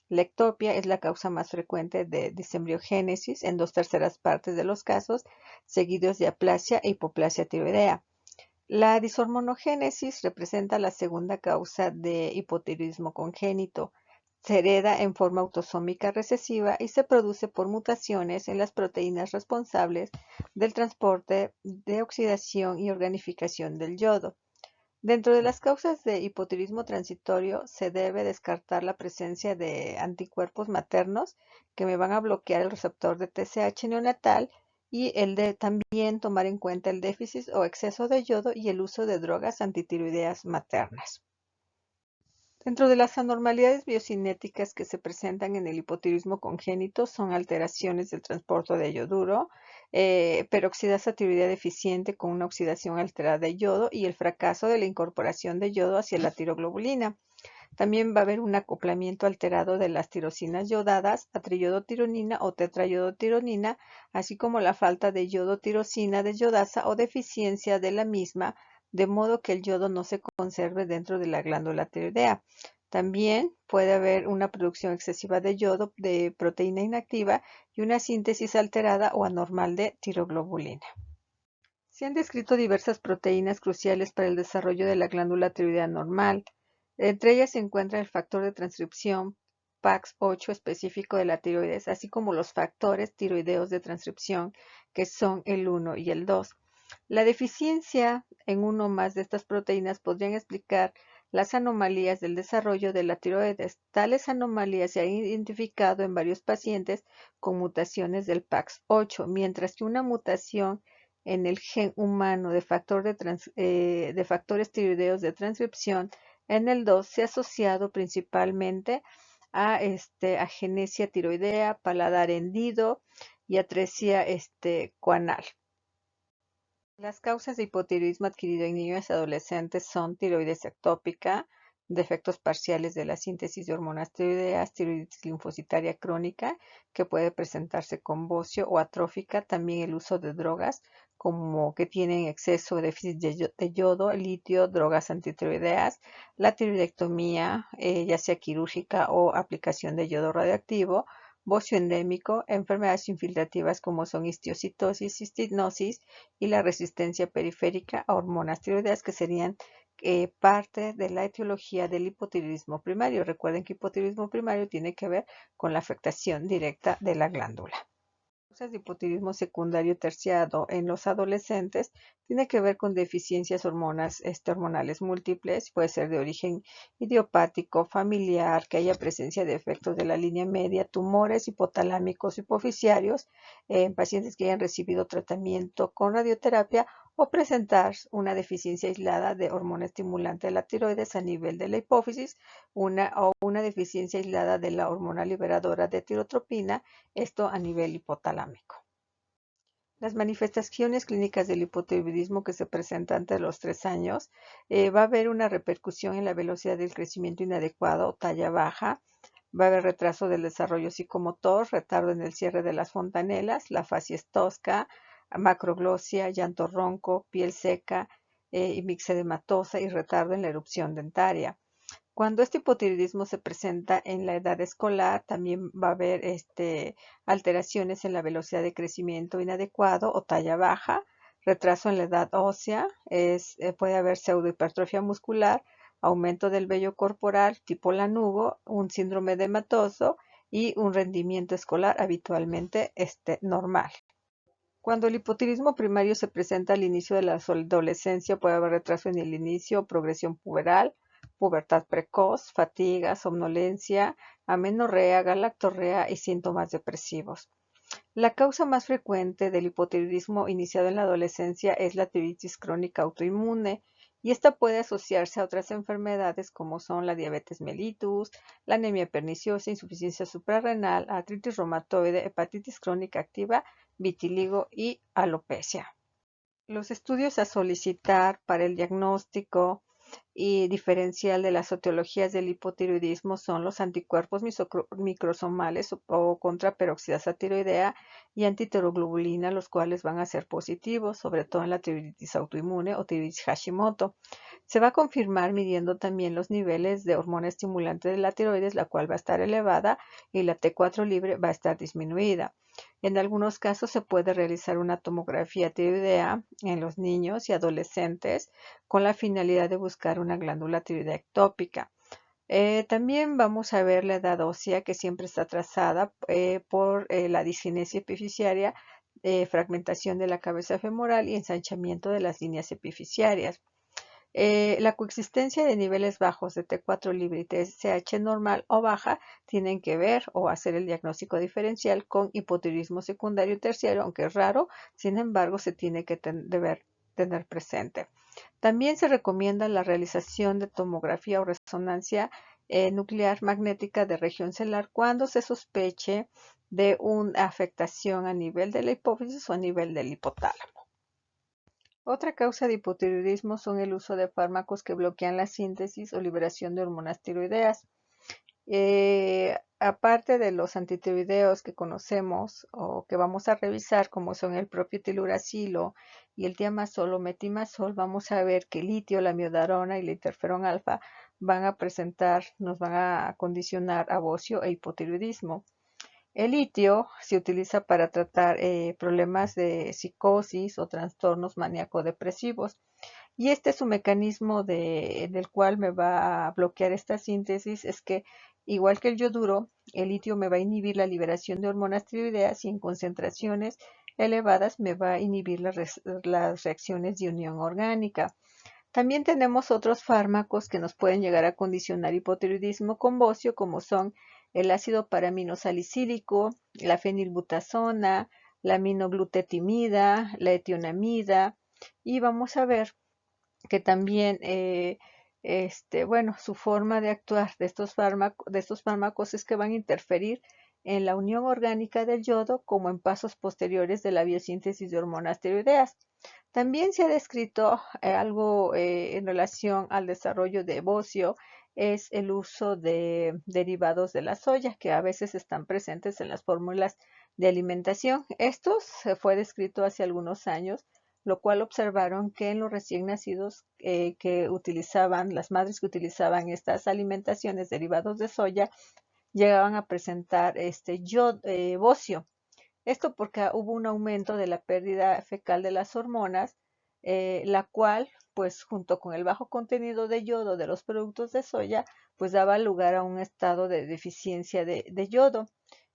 La ectopia es la causa más frecuente de disembriogénesis en 2/3 partes de los casos, seguidos de aplasia e hipoplasia tiroidea. La dishormonogénesis representa la segunda causa de hipotiroidismo congénito. Se hereda en forma autosómica recesiva y se produce por mutaciones en las proteínas responsables del transporte, de oxidación y organificación del yodo. Dentro de las causas de hipotiroidismo transitorio se debe descartar la presencia de anticuerpos maternos que me van a bloquear el receptor de TSH neonatal y el de también tomar en cuenta el déficit o exceso de yodo y el uso de drogas antitiroideas maternas. Dentro de las anormalidades biocinéticas que se presentan en el hipotiroidismo congénito son alteraciones del transporte de yoduro, peroxidasa tiroidea deficiente con una oxidación alterada de yodo y el fracaso de la incorporación de yodo hacia la tiroglobulina. También va a haber un acoplamiento alterado de las tirosinas yodadas a triyodotironina o tetrayodotironina, así como la falta de yodotirosina desyodasa o deficiencia de la misma, de modo que el yodo no se conserve dentro de la glándula tiroidea. También puede haber una producción excesiva de yodo de proteína inactiva y una síntesis alterada o anormal de tiroglobulina. Se han descrito diversas proteínas cruciales para el desarrollo de la glándula tiroidea normal. Entre ellas se encuentra el factor de transcripción PAX8 específico de la tiroides, así como los factores tiroideos de transcripción, que son el 1 y el 2. La deficiencia en uno o más de estas proteínas podrían explicar las anomalías del desarrollo de la tiroides. Tales anomalías se han identificado en varios pacientes con mutaciones del PAX8, mientras que una mutación en el gen humano de factores tiroideos de transcripción en el 2 se ha asociado principalmente a agenesia tiroidea, paladar hendido y atresia coanal. Las causas de hipotiroidismo adquirido en niños y adolescentes son tiroides ectópica, defectos parciales de la síntesis de hormonas tiroideas, tiroiditis linfocitaria crónica, que puede presentarse con bocio o atrófica, también el uso de drogas como que tienen exceso o déficit de yodo, litio, drogas antitiroideas, la tiroidectomía, ya sea quirúrgica o aplicación de yodo radioactivo, bocio endémico, enfermedades infiltrativas como son histiocitosis, cistinosis y la resistencia periférica a hormonas tiroideas, que serían parte de la etiología del hipotiroidismo primario. Recuerden que hipotiroidismo primario tiene que ver con la afectación directa de la glándula. Causas de hipotiroidismo secundario terciado en los adolescentes tiene que ver con deficiencias hormonales múltiples, puede ser de origen idiopático, familiar, que haya presencia de efectos de la línea media, tumores hipotalámicos hipoficiarios en pacientes que hayan recibido tratamiento con radioterapia o presentar una deficiencia aislada de hormona estimulante de la tiroides a nivel de la hipófisis, una deficiencia aislada de la hormona liberadora de tirotropina, esto a nivel hipotalámico. Las manifestaciones clínicas del hipotiroidismo que se presentan antes de los 3 años, va a haber una repercusión en la velocidad del crecimiento inadecuado o talla baja, va a haber retraso del desarrollo psicomotor, retardo en el cierre de las fontanelas, la facies tosca, macroglosia, llanto ronco, piel seca, y mixedematosa y retardo en la erupción dentaria. Cuando este hipotiroidismo se presenta en la edad escolar, también va a haber alteraciones en la velocidad de crecimiento inadecuado o talla baja, retraso en la edad ósea, puede haber pseudohipertrofia muscular, aumento del vello corporal tipo lanugo, un síndrome edematoso y un rendimiento escolar habitualmente normal. Cuando el hipotiroidismo primario se presenta al inicio de la adolescencia, puede haber retraso en el inicio, progresión puberal, pubertad precoz, fatiga, somnolencia, amenorrea, galactorrea y síntomas depresivos. La causa más frecuente del hipotiroidismo iniciado en la adolescencia es la tiroiditis crónica autoinmune, y esta puede asociarse a otras enfermedades como son la diabetes mellitus, la anemia perniciosa, insuficiencia suprarrenal, artritis reumatoide, hepatitis crónica activa, vitiligo y alopecia. Los estudios a solicitar para el diagnóstico y diferencial de las etiologías del hipotiroidismo son los anticuerpos microsomales o contra peroxidasa tiroidea y antitiroglobulina, los cuales van a ser positivos, sobre todo en la tiroiditis autoinmune o tiroiditis Hashimoto. Se va a confirmar midiendo también los niveles de hormona estimulante de la tiroides, la cual va a estar elevada, y la T4 libre va a estar disminuida. En algunos casos se puede realizar una tomografía tiroidea en los niños y adolescentes con la finalidad de buscar una glándula tiroidea ectópica. También vamos a ver la edad ósea, que siempre está trazada por la disgenesia epifisiaria, fragmentación de la cabeza femoral y ensanchamiento de las líneas epifisiarias. La coexistencia de niveles bajos de T4 libre y TSH normal o baja tienen que ver o hacer el diagnóstico diferencial con hipotiroidismo secundario y terciario, aunque es raro, sin embargo se tiene que tener presente. También se recomienda la realización de tomografía o resonancia nuclear magnética de región celular cuando se sospeche de una afectación a nivel de la hipófisis o a nivel del hipotálamo. Otra causa de hipotiroidismo son el uso de fármacos que bloquean la síntesis o liberación de hormonas tiroideas. Aparte de los antitiroideos que conocemos o que vamos a revisar, como son el propio tiluracilo y el tiamazol o metimazol, vamos a ver que el litio, la miodarona y la interferón alfa nos van a condicionar a bocio e hipotiroidismo. El litio se utiliza para tratar problemas de psicosis o trastornos maníaco-depresivos, y su mecanismo del cual me va a bloquear esta síntesis es que, igual que el yoduro, el litio me va a inhibir la liberación de hormonas tiroideas y en concentraciones elevadas me va a inhibir las reacciones de unión orgánica. También tenemos otros fármacos que nos pueden llegar a condicionar hipotiroidismo con bocio, como son el ácido paraaminosalicílico, la fenilbutazona, la aminoglutetimida, la etionamida, y vamos a ver que también, bueno, su forma de actuar de estos fármacos es que van a interferir en la unión orgánica del yodo, como en pasos posteriores de la biosíntesis de hormonas tiroideas. También se ha descrito algo en relación al desarrollo de bocio, es el uso de derivados de la soya, que a veces están presentes en las fórmulas de alimentación. Esto se fue descrito hace algunos años, lo cual observaron que en los recién nacidos que utilizaban, las madres que utilizaban estas alimentaciones derivados de soya, llegaban a presentar bocio. Esto porque hubo un aumento de la pérdida fecal de las hormonas, la cual, pues junto con el bajo contenido de yodo de los productos de soya, pues daba lugar a un estado de deficiencia de yodo.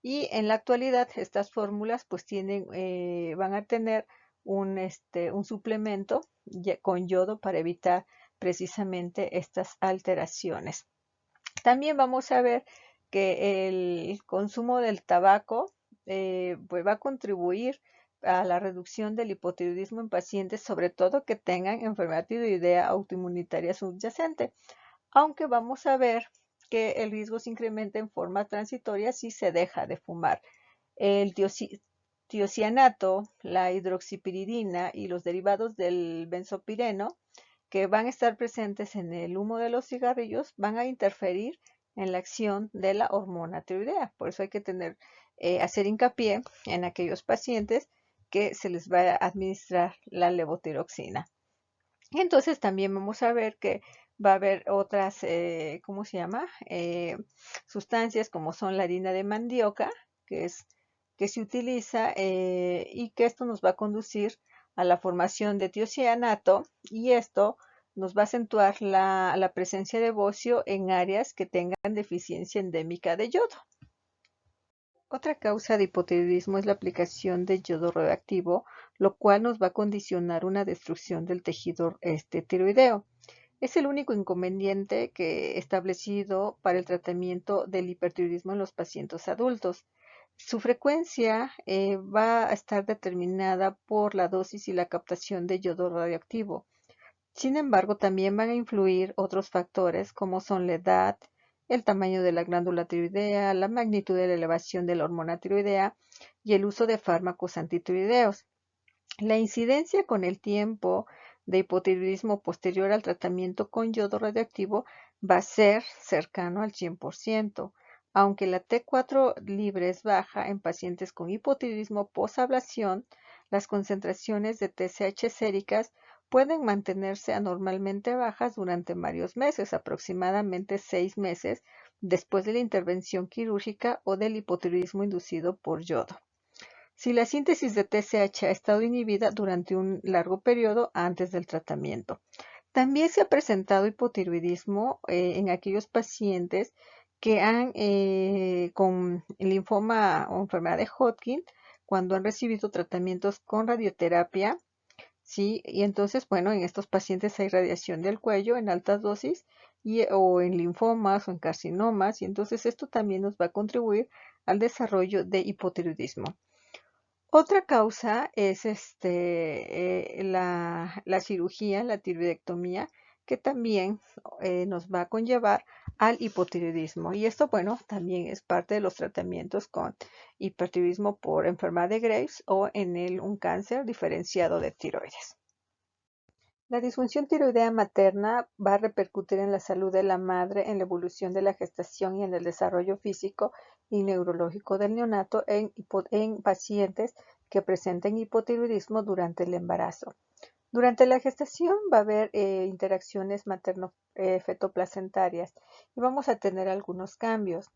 Y en la actualidad estas fórmulas pues van a tener un suplemento con yodo para evitar precisamente estas alteraciones. También vamos a ver que el consumo del tabaco pues va a contribuir a la reducción del hipotiroidismo en pacientes, sobre todo que tengan enfermedad tiroidea autoinmunitaria subyacente, aunque vamos a ver que el riesgo se incrementa en forma transitoria si se deja de fumar. El tiocianato, la hidroxipiridina y los derivados del benzopireno que van a estar presentes en el humo de los cigarrillos van a interferir en la acción de la hormona tiroidea. Por eso hay que hacer hincapié en aquellos pacientes que se les va a administrar la levotiroxina. Y entonces también vamos a ver que va a haber otras, ¿cómo se llama? Sustancias como son la harina de mandioca, que se utiliza y que esto nos va a conducir a la formación de tiocianato y esto nos va a acentuar la presencia de bocio en áreas que tengan deficiencia endémica de yodo. Otra causa de hipotiroidismo es la aplicación de yodo radioactivo, lo cual nos va a condicionar una destrucción del tejido tiroideo. Es el único inconveniente que establecido para el tratamiento del hipertiroidismo en los pacientes adultos. Su frecuencia va a estar determinada por la dosis y la captación de yodo radioactivo. Sin embargo, también van a influir otros factores como son la edad, el tamaño de la glándula tiroidea, la magnitud de la elevación de la hormona tiroidea y el uso de fármacos antitiroideos. La incidencia con el tiempo de hipotiroidismo posterior al tratamiento con yodo radioactivo va a ser cercano al 100%, aunque la T4 libre es baja en pacientes con hipotiroidismo posablación, las concentraciones de TSH séricas pueden mantenerse anormalmente bajas durante varios meses, aproximadamente 6 meses después de la intervención quirúrgica o del hipotiroidismo inducido por yodo. Si la síntesis de TSH ha estado inhibida durante un largo periodo antes del tratamiento. También se ha presentado hipotiroidismo en aquellos pacientes que han con linfoma o enfermedad de Hodgkin cuando han recibido tratamientos con radioterapia, ¿sí? Y entonces, bueno, en estos pacientes hay radiación del cuello en altas dosis o en linfomas o en carcinomas, y entonces esto también nos va a contribuir al desarrollo de hipotiroidismo. Otra causa es la cirugía, la tiroidectomía, que también nos va a conllevar al hipotiroidismo. Y esto, bueno, también es parte de los tratamientos con hipertiroidismo por enfermedad de Graves o en un cáncer diferenciado de tiroides. La disfunción tiroidea materna va a repercutir en la salud de la madre, en la evolución de la gestación y en el desarrollo físico y neurológico del neonato en pacientes que presenten hipotiroidismo durante el embarazo. Durante la gestación va a haber interacciones materno-fetoplacentarias y vamos a tener algunos cambios.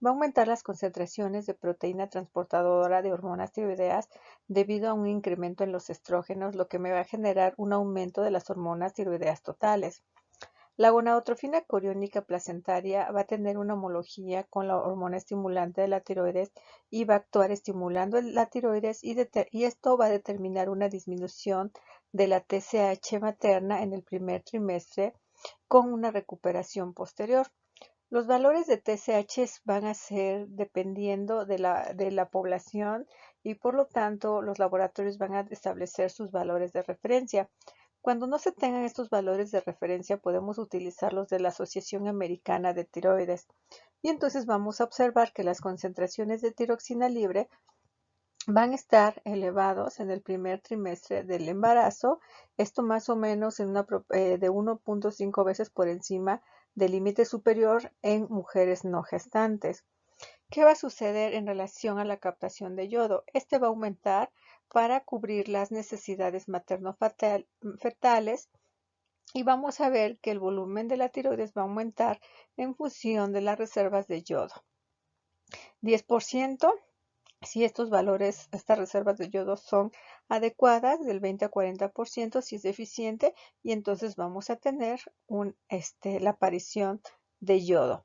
Va a aumentar las concentraciones de proteína transportadora de hormonas tiroideas debido a un incremento en los estrógenos, lo que me va a generar un aumento de las hormonas tiroideas totales. La gonadotrofina coriónica placentaria va a tener una homología con la hormona estimulante de la tiroides y va a actuar estimulando la tiroides y esto va a determinar una disminución de la TSH materna en el primer trimestre con una recuperación posterior. Los valores de TSH van a ser dependiendo de la población y por lo tanto los laboratorios van a establecer sus valores de referencia. Cuando no se tengan estos valores de referencia podemos utilizar los de la Asociación Americana de Tiroides y entonces vamos a observar que las concentraciones de tiroxina libre van a estar elevados en el primer trimestre del embarazo, esto más o menos de 1.5 veces por encima del límite superior en mujeres no gestantes. ¿Qué va a suceder en relación a la captación de yodo? Este va a aumentar para cubrir las necesidades materno-fetales y vamos a ver que el volumen de la tiroides va a aumentar en función de las reservas de yodo. 10% si estos valores, estas reservas de yodo son adecuadas, del 20 a 40% si es deficiente, y entonces vamos a tener la aparición de yodo.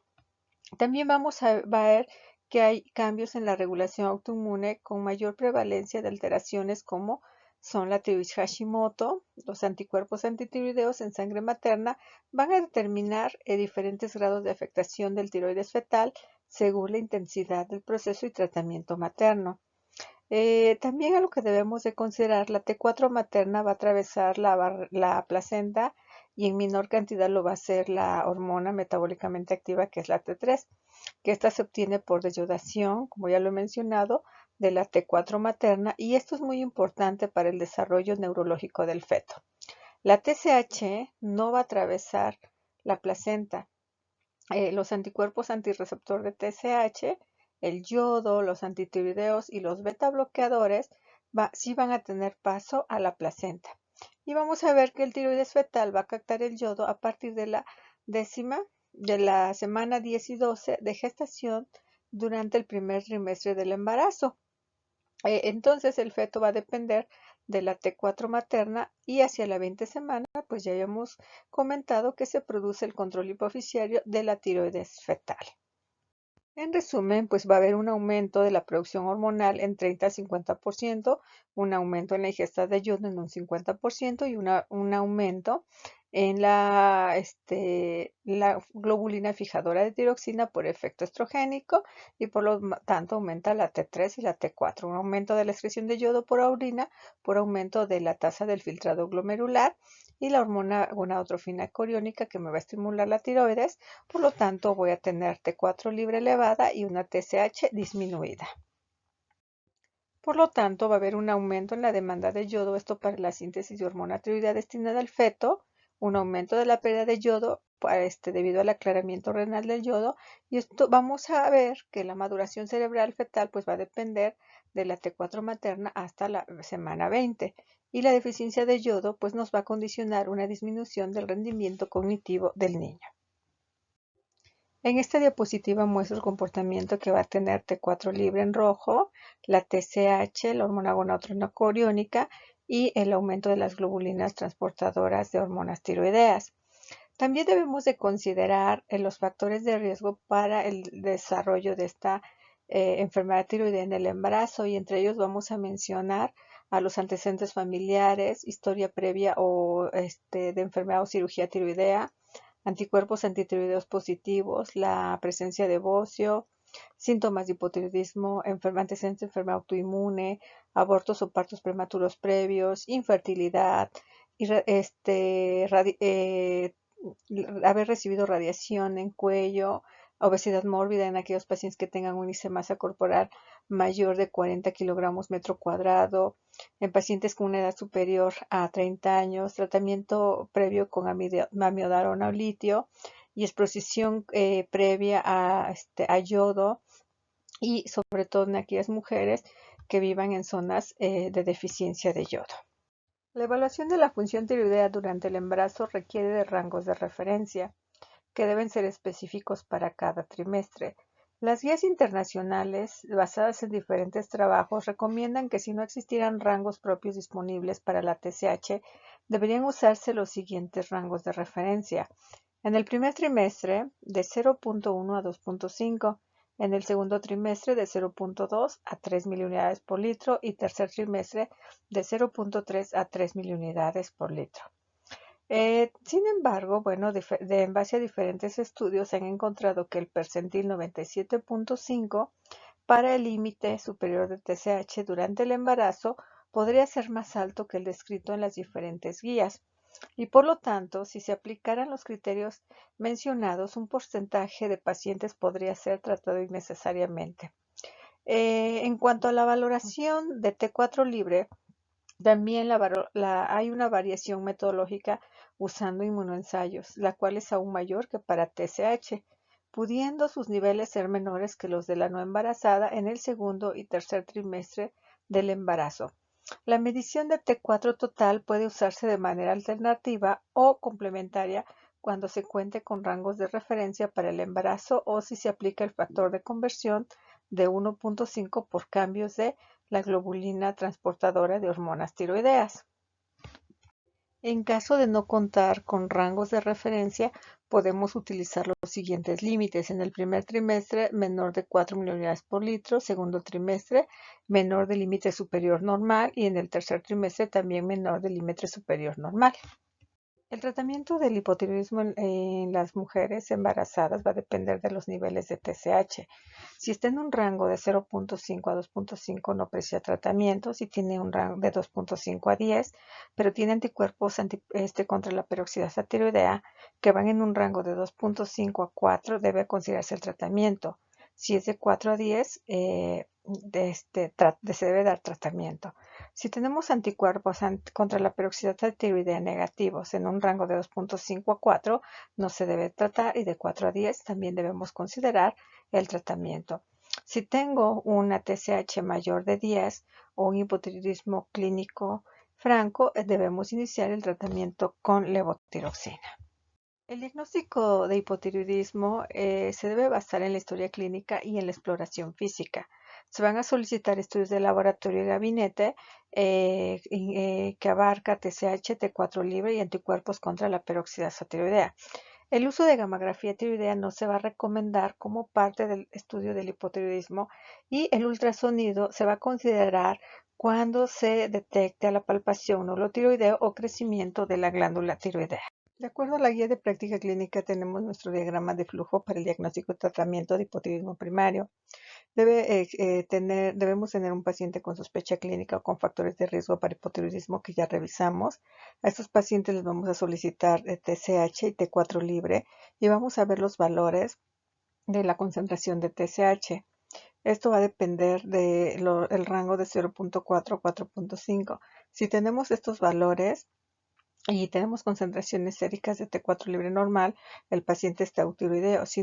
También vamos a ver que hay cambios en la regulación autoinmune con mayor prevalencia de alteraciones como son la tiroides Hashimoto, los anticuerpos antitiroideos en sangre materna van a determinar diferentes grados de afectación del tiroides fetal según la intensidad del proceso y tratamiento materno. También algo que debemos de considerar, la T4 materna va a atravesar la placenta y en menor cantidad lo va a hacer la hormona metabólicamente activa que es la T3, que esta se obtiene por deyodación, como ya lo he mencionado, de la T4 materna y esto es muy importante para el desarrollo neurológico del feto. La TSH no va a atravesar la placenta. Los anticuerpos antirreceptor de TSH, el yodo, los antitiroideos y los beta bloqueadores sí van a tener paso a la placenta. Y vamos a ver que el tiroides fetal va a captar el yodo a partir de la semana 10 y 12 de gestación durante el primer trimestre del embarazo. Entonces el feto va a depender de la T4 materna y hacia la 20 semana, pues ya habíamos comentado que se produce el control hipoficiario de la tiroides fetal. En resumen, pues va a haber un aumento de la producción hormonal en 30 al 50%, un aumento en la ingesta de yodo en un 50% y un aumento en la globulina fijadora de tiroxina por efecto estrogénico y por lo tanto aumenta la T3 y la T4, un aumento de la excreción de yodo por orina por aumento de la tasa del filtrado glomerular y la hormona gonadotrofina coriónica que me va a estimular la tiroides, por lo tanto voy a tener T4 libre elevada y una TSH disminuida. Por lo tanto, va a haber un aumento en la demanda de yodo, esto para la síntesis de hormona tiroidea destinada al feto, un aumento de la pérdida de yodo debido al aclaramiento renal del yodo, y esto vamos a ver que la maduración cerebral fetal pues va a depender de la T4 materna hasta la semana 20, y la deficiencia de yodo pues nos va a condicionar una disminución del rendimiento cognitivo del niño. En esta diapositiva muestro el comportamiento que va a tener T4 libre en rojo, la TSH, la hormona gonadotrofina coriónica y el aumento de las globulinas transportadoras de hormonas tiroideas. También debemos de considerar los factores de riesgo para el desarrollo de esta enfermedad tiroidea en el embarazo y entre ellos vamos a mencionar a los antecedentes familiares, historia previa de enfermedad o cirugía tiroidea, anticuerpos antitiroideos positivos, la presencia de bocio, síntomas de hipotiroidismo, antecedentes de enfermedad autoinmune, abortos o partos prematuros previos, infertilidad, y haber recibido radiación en cuello, obesidad mórbida en aquellos pacientes que tengan un índice de masa corporal mayor de 40 kilogramos metro cuadrado, en pacientes con una edad superior a 30 años, tratamiento previo con amiodarona o litio y exposición previa a yodo y sobre todo en aquellas mujeres que vivan en zonas de deficiencia de yodo. La evaluación de la función tiroidea durante el embarazo requiere de rangos de referencia que deben ser específicos para cada trimestre. Las guías internacionales, basadas en diferentes trabajos, recomiendan que si no existieran rangos propios disponibles para la TSH, deberían usarse los siguientes rangos de referencia. En el primer trimestre, de 0.1 a 2.5, en el segundo trimestre de 0.2 a 3 miliunidades por litro y tercer trimestre de 0.3 a 3 miliunidades por litro. Sin embargo, bueno, en base a diferentes estudios se han encontrado que el percentil 97.5 para el límite superior de TSH durante el embarazo podría ser más alto que el descrito en las diferentes guías. Y por lo tanto, si se aplicaran los criterios mencionados, un porcentaje de pacientes podría ser tratado innecesariamente. En cuanto a la valoración de T4 libre, también hay una variación metodológica usando inmunoensayos, la cual es aún mayor que para TSH, pudiendo sus niveles ser menores que los de la no embarazada en el segundo y tercer trimestre del embarazo. La medición de T4 total puede usarse de manera alternativa o complementaria cuando se cuente con rangos de referencia para el embarazo o si se aplica el factor de conversión de 1.5 por cambios de la globulina transportadora de hormonas tiroideas. En caso de no contar con rangos de referencia, podemos utilizar los siguientes límites. En el primer trimestre, menor de 4 miliunidades por litro. Segundo trimestre, menor del límite superior normal. Y en el tercer trimestre, también menor del límite superior normal. El tratamiento del hipotiroidismo en las mujeres embarazadas va a depender de los niveles de TSH. Si está en un rango de 0.5 a 2.5 no aprecia tratamiento. Si tiene un rango de 2.5 a 10, pero tiene anticuerpos contra la peroxidasa tiroidea que van en un rango de 2.5 a 4, debe considerarse el tratamiento. Si es de 4 a 10, se debe dar tratamiento. Si tenemos anticuerpos contra la peroxidasa tiroidea negativos en un rango de 2.5 a 4, no se debe tratar, y de 4 a 10 también debemos considerar el tratamiento. Si tengo una TSH mayor de 10 o un hipotiroidismo clínico franco, debemos iniciar el tratamiento con levotiroxina. El diagnóstico de hipotiroidismo se debe basar en la historia clínica y en la exploración física. Se van a solicitar estudios de laboratorio y gabinete que abarca TSH, T4 libre y anticuerpos contra la peroxidasa tiroidea. El uso de gammagrafía tiroidea no se va a recomendar como parte del estudio del hipotiroidismo, y el ultrasonido se va a considerar cuando se detecte a la palpación nódulo tiroideo o crecimiento de la glándula tiroidea. De acuerdo a la guía de práctica clínica, tenemos nuestro diagrama de flujo para el diagnóstico y tratamiento de hipotiroidismo primario. Debemos tener un paciente con sospecha clínica o con factores de riesgo para hipotiroidismo que ya revisamos. A estos pacientes les vamos a solicitar TSH y T4 libre, y vamos a ver los valores de la concentración de TSH. Esto va a depender del rango de 0.4 a 4.5. Si tenemos estos valores y tenemos concentraciones séricas de T4 libre normal, el paciente está eutiroideo. Si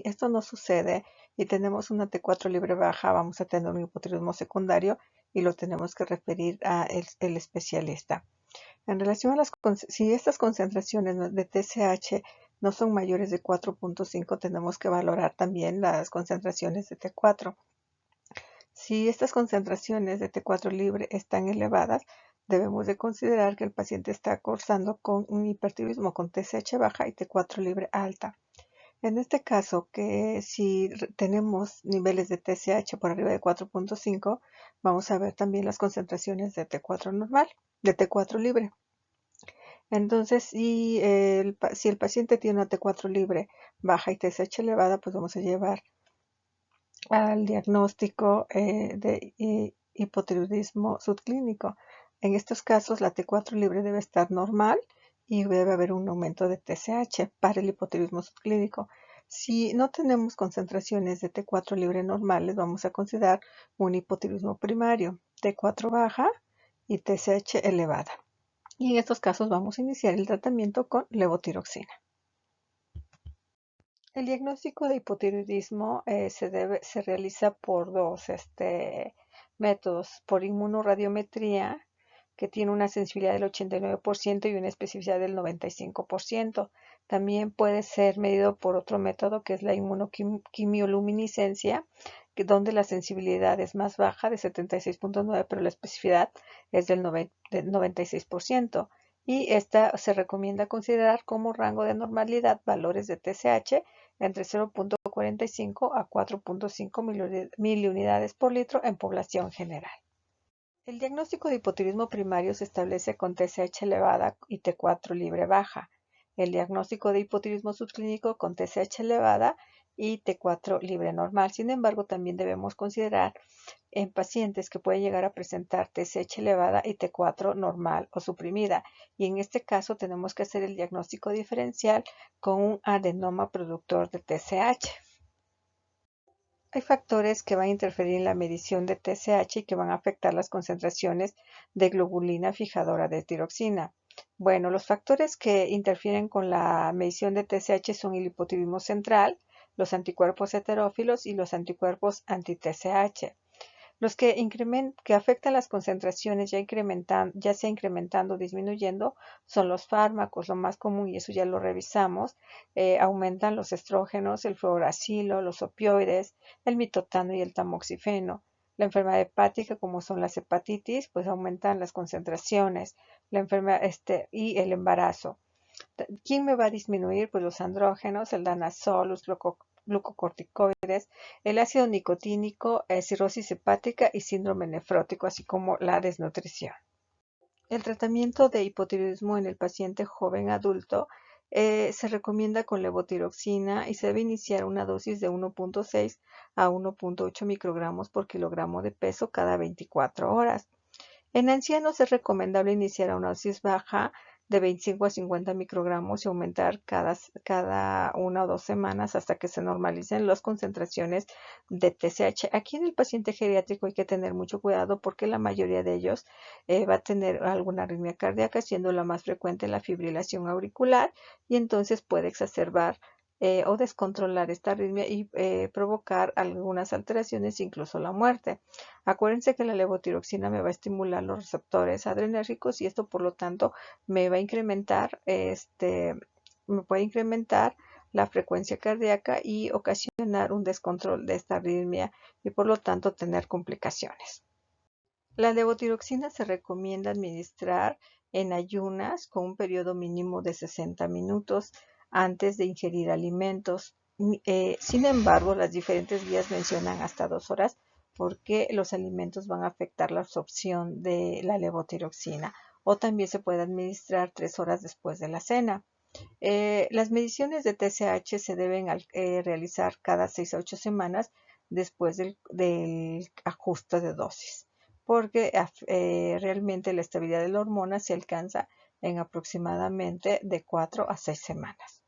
esto no sucede y tenemos una T4 libre baja, vamos a tener un hipotiroidismo secundario y lo tenemos que referir a el especialista. En relación a si estas concentraciones de TSH no son mayores de 4.5, tenemos que valorar también las concentraciones de T4. Si estas concentraciones de T4 libre están elevadas, debemos de considerar que el paciente está cursando con un hipertiroidismo con TSH baja y T4 libre alta. En este caso, que si tenemos niveles de TSH por arriba de 4.5, vamos a ver también las concentraciones de T4 normal, de T4 libre. Entonces, si el paciente tiene una T4 libre baja y TSH elevada, pues vamos a llevar al diagnóstico de hipotiroidismo subclínico. En estos casos, la T4 libre debe estar normal y debe haber un aumento de TSH para el hipotiroidismo subclínico. Si no tenemos concentraciones de T4 libre normales, vamos a considerar un hipotiroidismo primario, T4 baja y TSH elevada. Y en estos casos vamos a iniciar el tratamiento con levotiroxina. El diagnóstico de hipotiroidismo se realiza por dos métodos: por inmunorradiometría, que tiene una sensibilidad del 89% y una especificidad del 95%. También puede ser medido por otro método, que es la inmunoquimioluminiscencia, donde la sensibilidad es más baja, de 76.9, pero la especificidad es del 96%. Y esta se recomienda considerar como rango de normalidad valores de TSH entre 0.45 a 4.5 miliunidades por litro en población general. El diagnóstico de hipotiroidismo primario se establece con TSH elevada y T4 libre baja. El diagnóstico de hipotiroidismo subclínico con TSH elevada y T4 libre normal. Sin embargo, también debemos considerar en pacientes que pueden llegar a presentar TSH elevada y T4 normal o suprimida, y en este caso tenemos que hacer el diagnóstico diferencial con un adenoma productor de TSH. Hay factores que van a interferir en la medición de TSH y que van a afectar las concentraciones de globulina fijadora de tiroxina. Bueno, los factores que interfieren con la medición de TSH son el hipotiroidismo central, los anticuerpos heterófilos y los anticuerpos anti-TSH. Los que afectan las concentraciones ya sea incrementando o disminuyendo, son los fármacos. Lo más común, y eso ya lo revisamos, aumentan los estrógenos, el fluoracilo, los opioides, el mitotano y el tamoxifeno. La enfermedad hepática, como son las hepatitis, pues aumentan las concentraciones. La enfermedad y el embarazo. ¿Quién me va a disminuir? Pues los andrógenos, el danazol, los glucocorticoides, el ácido nicotínico, cirrosis hepática y síndrome nefrótico, así como la desnutrición. El tratamiento de hipotiroidismo en el paciente joven adulto se recomienda con levotiroxina, y se debe iniciar una dosis de 1.6 a 1.8 microgramos por kilogramo de peso cada 24 horas. En ancianos es recomendable iniciar a una dosis baja de 25 a 50 microgramos y aumentar cada 1 o 2 semanas hasta que se normalicen las concentraciones de TSH. Aquí en el paciente geriátrico hay que tener mucho cuidado porque la mayoría de ellos va a tener alguna arritmia cardíaca, siendo la más frecuente la fibrilación auricular, y entonces puede exacerbar o descontrolar esta arritmia y provocar algunas alteraciones, incluso la muerte. Acuérdense que la levotiroxina me va a estimular los receptores adrenérgicos y esto por lo tanto me va a incrementar, me puede incrementar la frecuencia cardíaca y ocasionar un descontrol de esta arritmia y por lo tanto tener complicaciones. La levotiroxina se recomienda administrar en ayunas con un periodo mínimo de 60 minutos antes de ingerir alimentos. Sin embargo, las diferentes guías mencionan hasta 2 horas porque los alimentos van a afectar la absorción de la levotiroxina, o también se puede administrar 3 horas después de la cena. Las mediciones de TSH se deben realizar cada 6 a 8 semanas después del ajuste de dosis, porque realmente la estabilidad de la hormona se alcanza en aproximadamente de 4 a 6 semanas.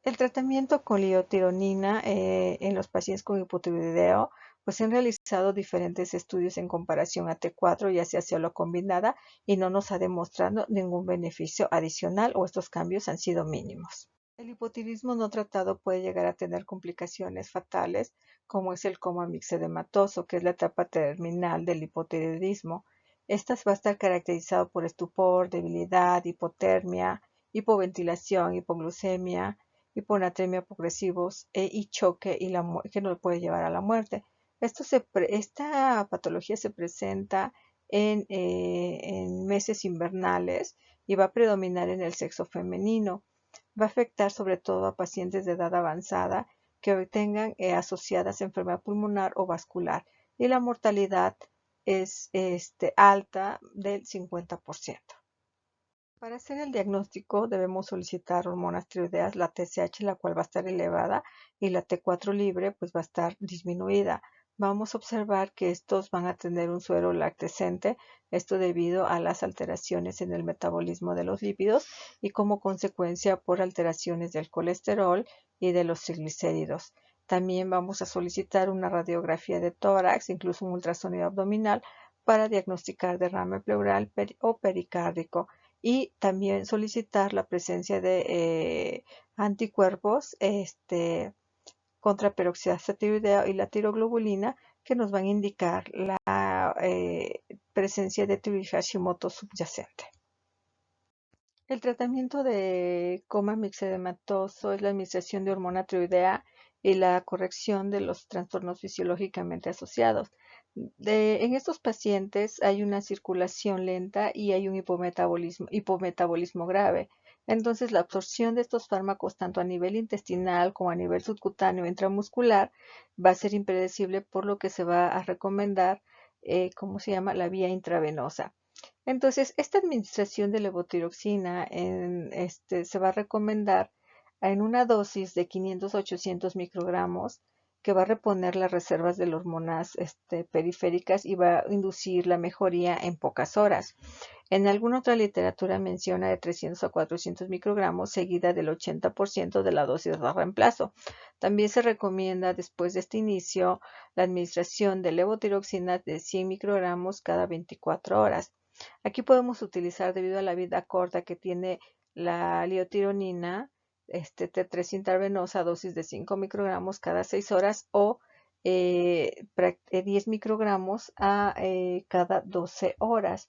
El tratamiento con liotironina en los pacientes con hipotiroideo, pues se han realizado diferentes estudios en comparación a T4, ya sea solo combinada, y no nos ha demostrado ningún beneficio adicional o estos cambios han sido mínimos. El hipotiroidismo no tratado puede llegar a tener complicaciones fatales, como es el coma mixedematoso, que es la etapa terminal del hipotiroidismo. Esta va a estar caracterizado por estupor, debilidad, hipotermia, hipoventilación, hipoglucemia, hiponatremia progresivos y choque que nos puede llevar a la muerte. Esta patología se presenta en meses invernales y va a predominar en el sexo femenino. Va a afectar sobre todo a pacientes de edad avanzada que tengan asociadas enfermedad pulmonar o vascular, y la mortalidad es alta del 50%. Para hacer el diagnóstico debemos solicitar hormonas tiroideas, la TSH, la cual va a estar elevada, y la T4 libre pues va a estar disminuida. Vamos a observar que estos van a tener un suero lactescente, esto debido a las alteraciones en el metabolismo de los lípidos y como consecuencia por alteraciones del colesterol y de los triglicéridos. También vamos a solicitar una radiografía de tórax, incluso un ultrasonido abdominal, para diagnosticar derrame pleural o pericárdico, y también solicitar la presencia de anticuerpos contra peroxidasa tiroidea y la tiroglobulina, que nos van a indicar la presencia de tiroides Hashimoto subyacente. El tratamiento de coma mixedematoso es la administración de hormona tiroidea y la corrección de los trastornos fisiológicamente asociados. En estos pacientes hay una circulación lenta y hay un hipometabolismo grave. Entonces, la absorción de estos fármacos, tanto a nivel intestinal como a nivel subcutáneo e intramuscular, va a ser impredecible, por lo que se va a recomendar, ¿cómo se llama?, la vía intravenosa. Entonces, esta administración de levotiroxina se va a recomendar en una dosis de 500 a 800 microgramos, que va a reponer las reservas de las hormonas periféricas y va a inducir la mejoría en pocas horas. En alguna otra literatura menciona de 300 a 400 microgramos, seguida del 80% de la dosis de reemplazo. También se recomienda después de este inicio la administración de levotiroxina de 100 microgramos cada 24 horas. Aquí podemos utilizar, debido a la vida corta que tiene la liotironina, T3 intravenosa, dosis de 5 microgramos cada 6 horas, o 10 microgramos cada 12 horas.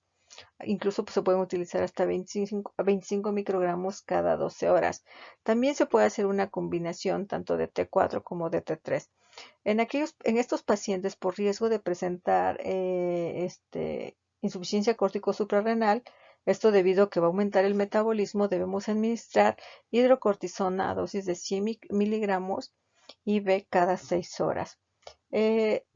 Incluso pues, se pueden utilizar hasta 25 microgramos cada 12 horas. También se puede hacer una combinación tanto de T4 como de T3. En estos pacientes, por riesgo de presentar insuficiencia córtico suprarrenal, esto debido a que va a aumentar el metabolismo, debemos administrar hidrocortisona a dosis de 100 miligramos IV cada 6 horas.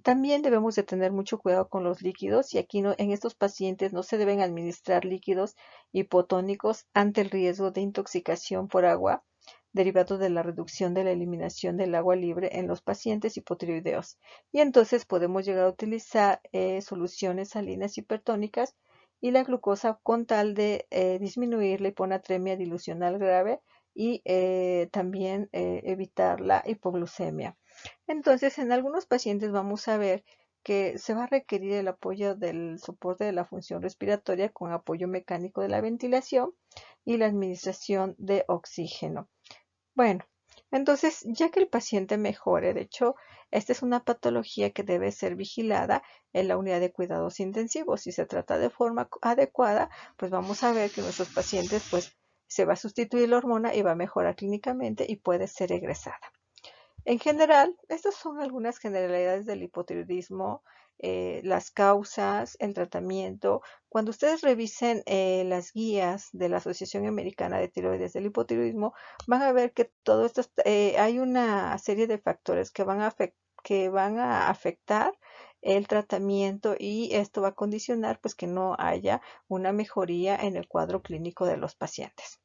También debemos de tener mucho cuidado con los líquidos, y aquí en estos pacientes no se deben administrar líquidos hipotónicos ante el riesgo de intoxicación por agua derivado de la reducción de la eliminación del agua libre en los pacientes hipotiroideos. Y entonces podemos llegar a utilizar soluciones salinas hipertónicas y la glucosa con tal de disminuir la hiponatremia dilucional grave y también evitar la hipoglucemia. Entonces, en algunos pacientes vamos a ver que se va a requerir el apoyo del soporte de la función respiratoria con apoyo mecánico de la ventilación y la administración de oxígeno. Bueno, entonces, ya que el paciente mejore, de hecho, esta es una patología que debe ser vigilada en la unidad de cuidados intensivos. Si se trata de forma adecuada, pues vamos a ver que nuestros pacientes, pues, se va a sustituir la hormona y va a mejorar clínicamente y puede ser egresada. En general, estas son algunas generalidades del hipotiroidismo, las causas, el tratamiento. Cuando ustedes revisen las guías de la Asociación Americana de Tiroides del Hipotiroidismo, van a ver que todo esto hay una serie de factores que van a afectar el tratamiento y esto va a condicionar pues que no haya una mejoría en el cuadro clínico de los pacientes.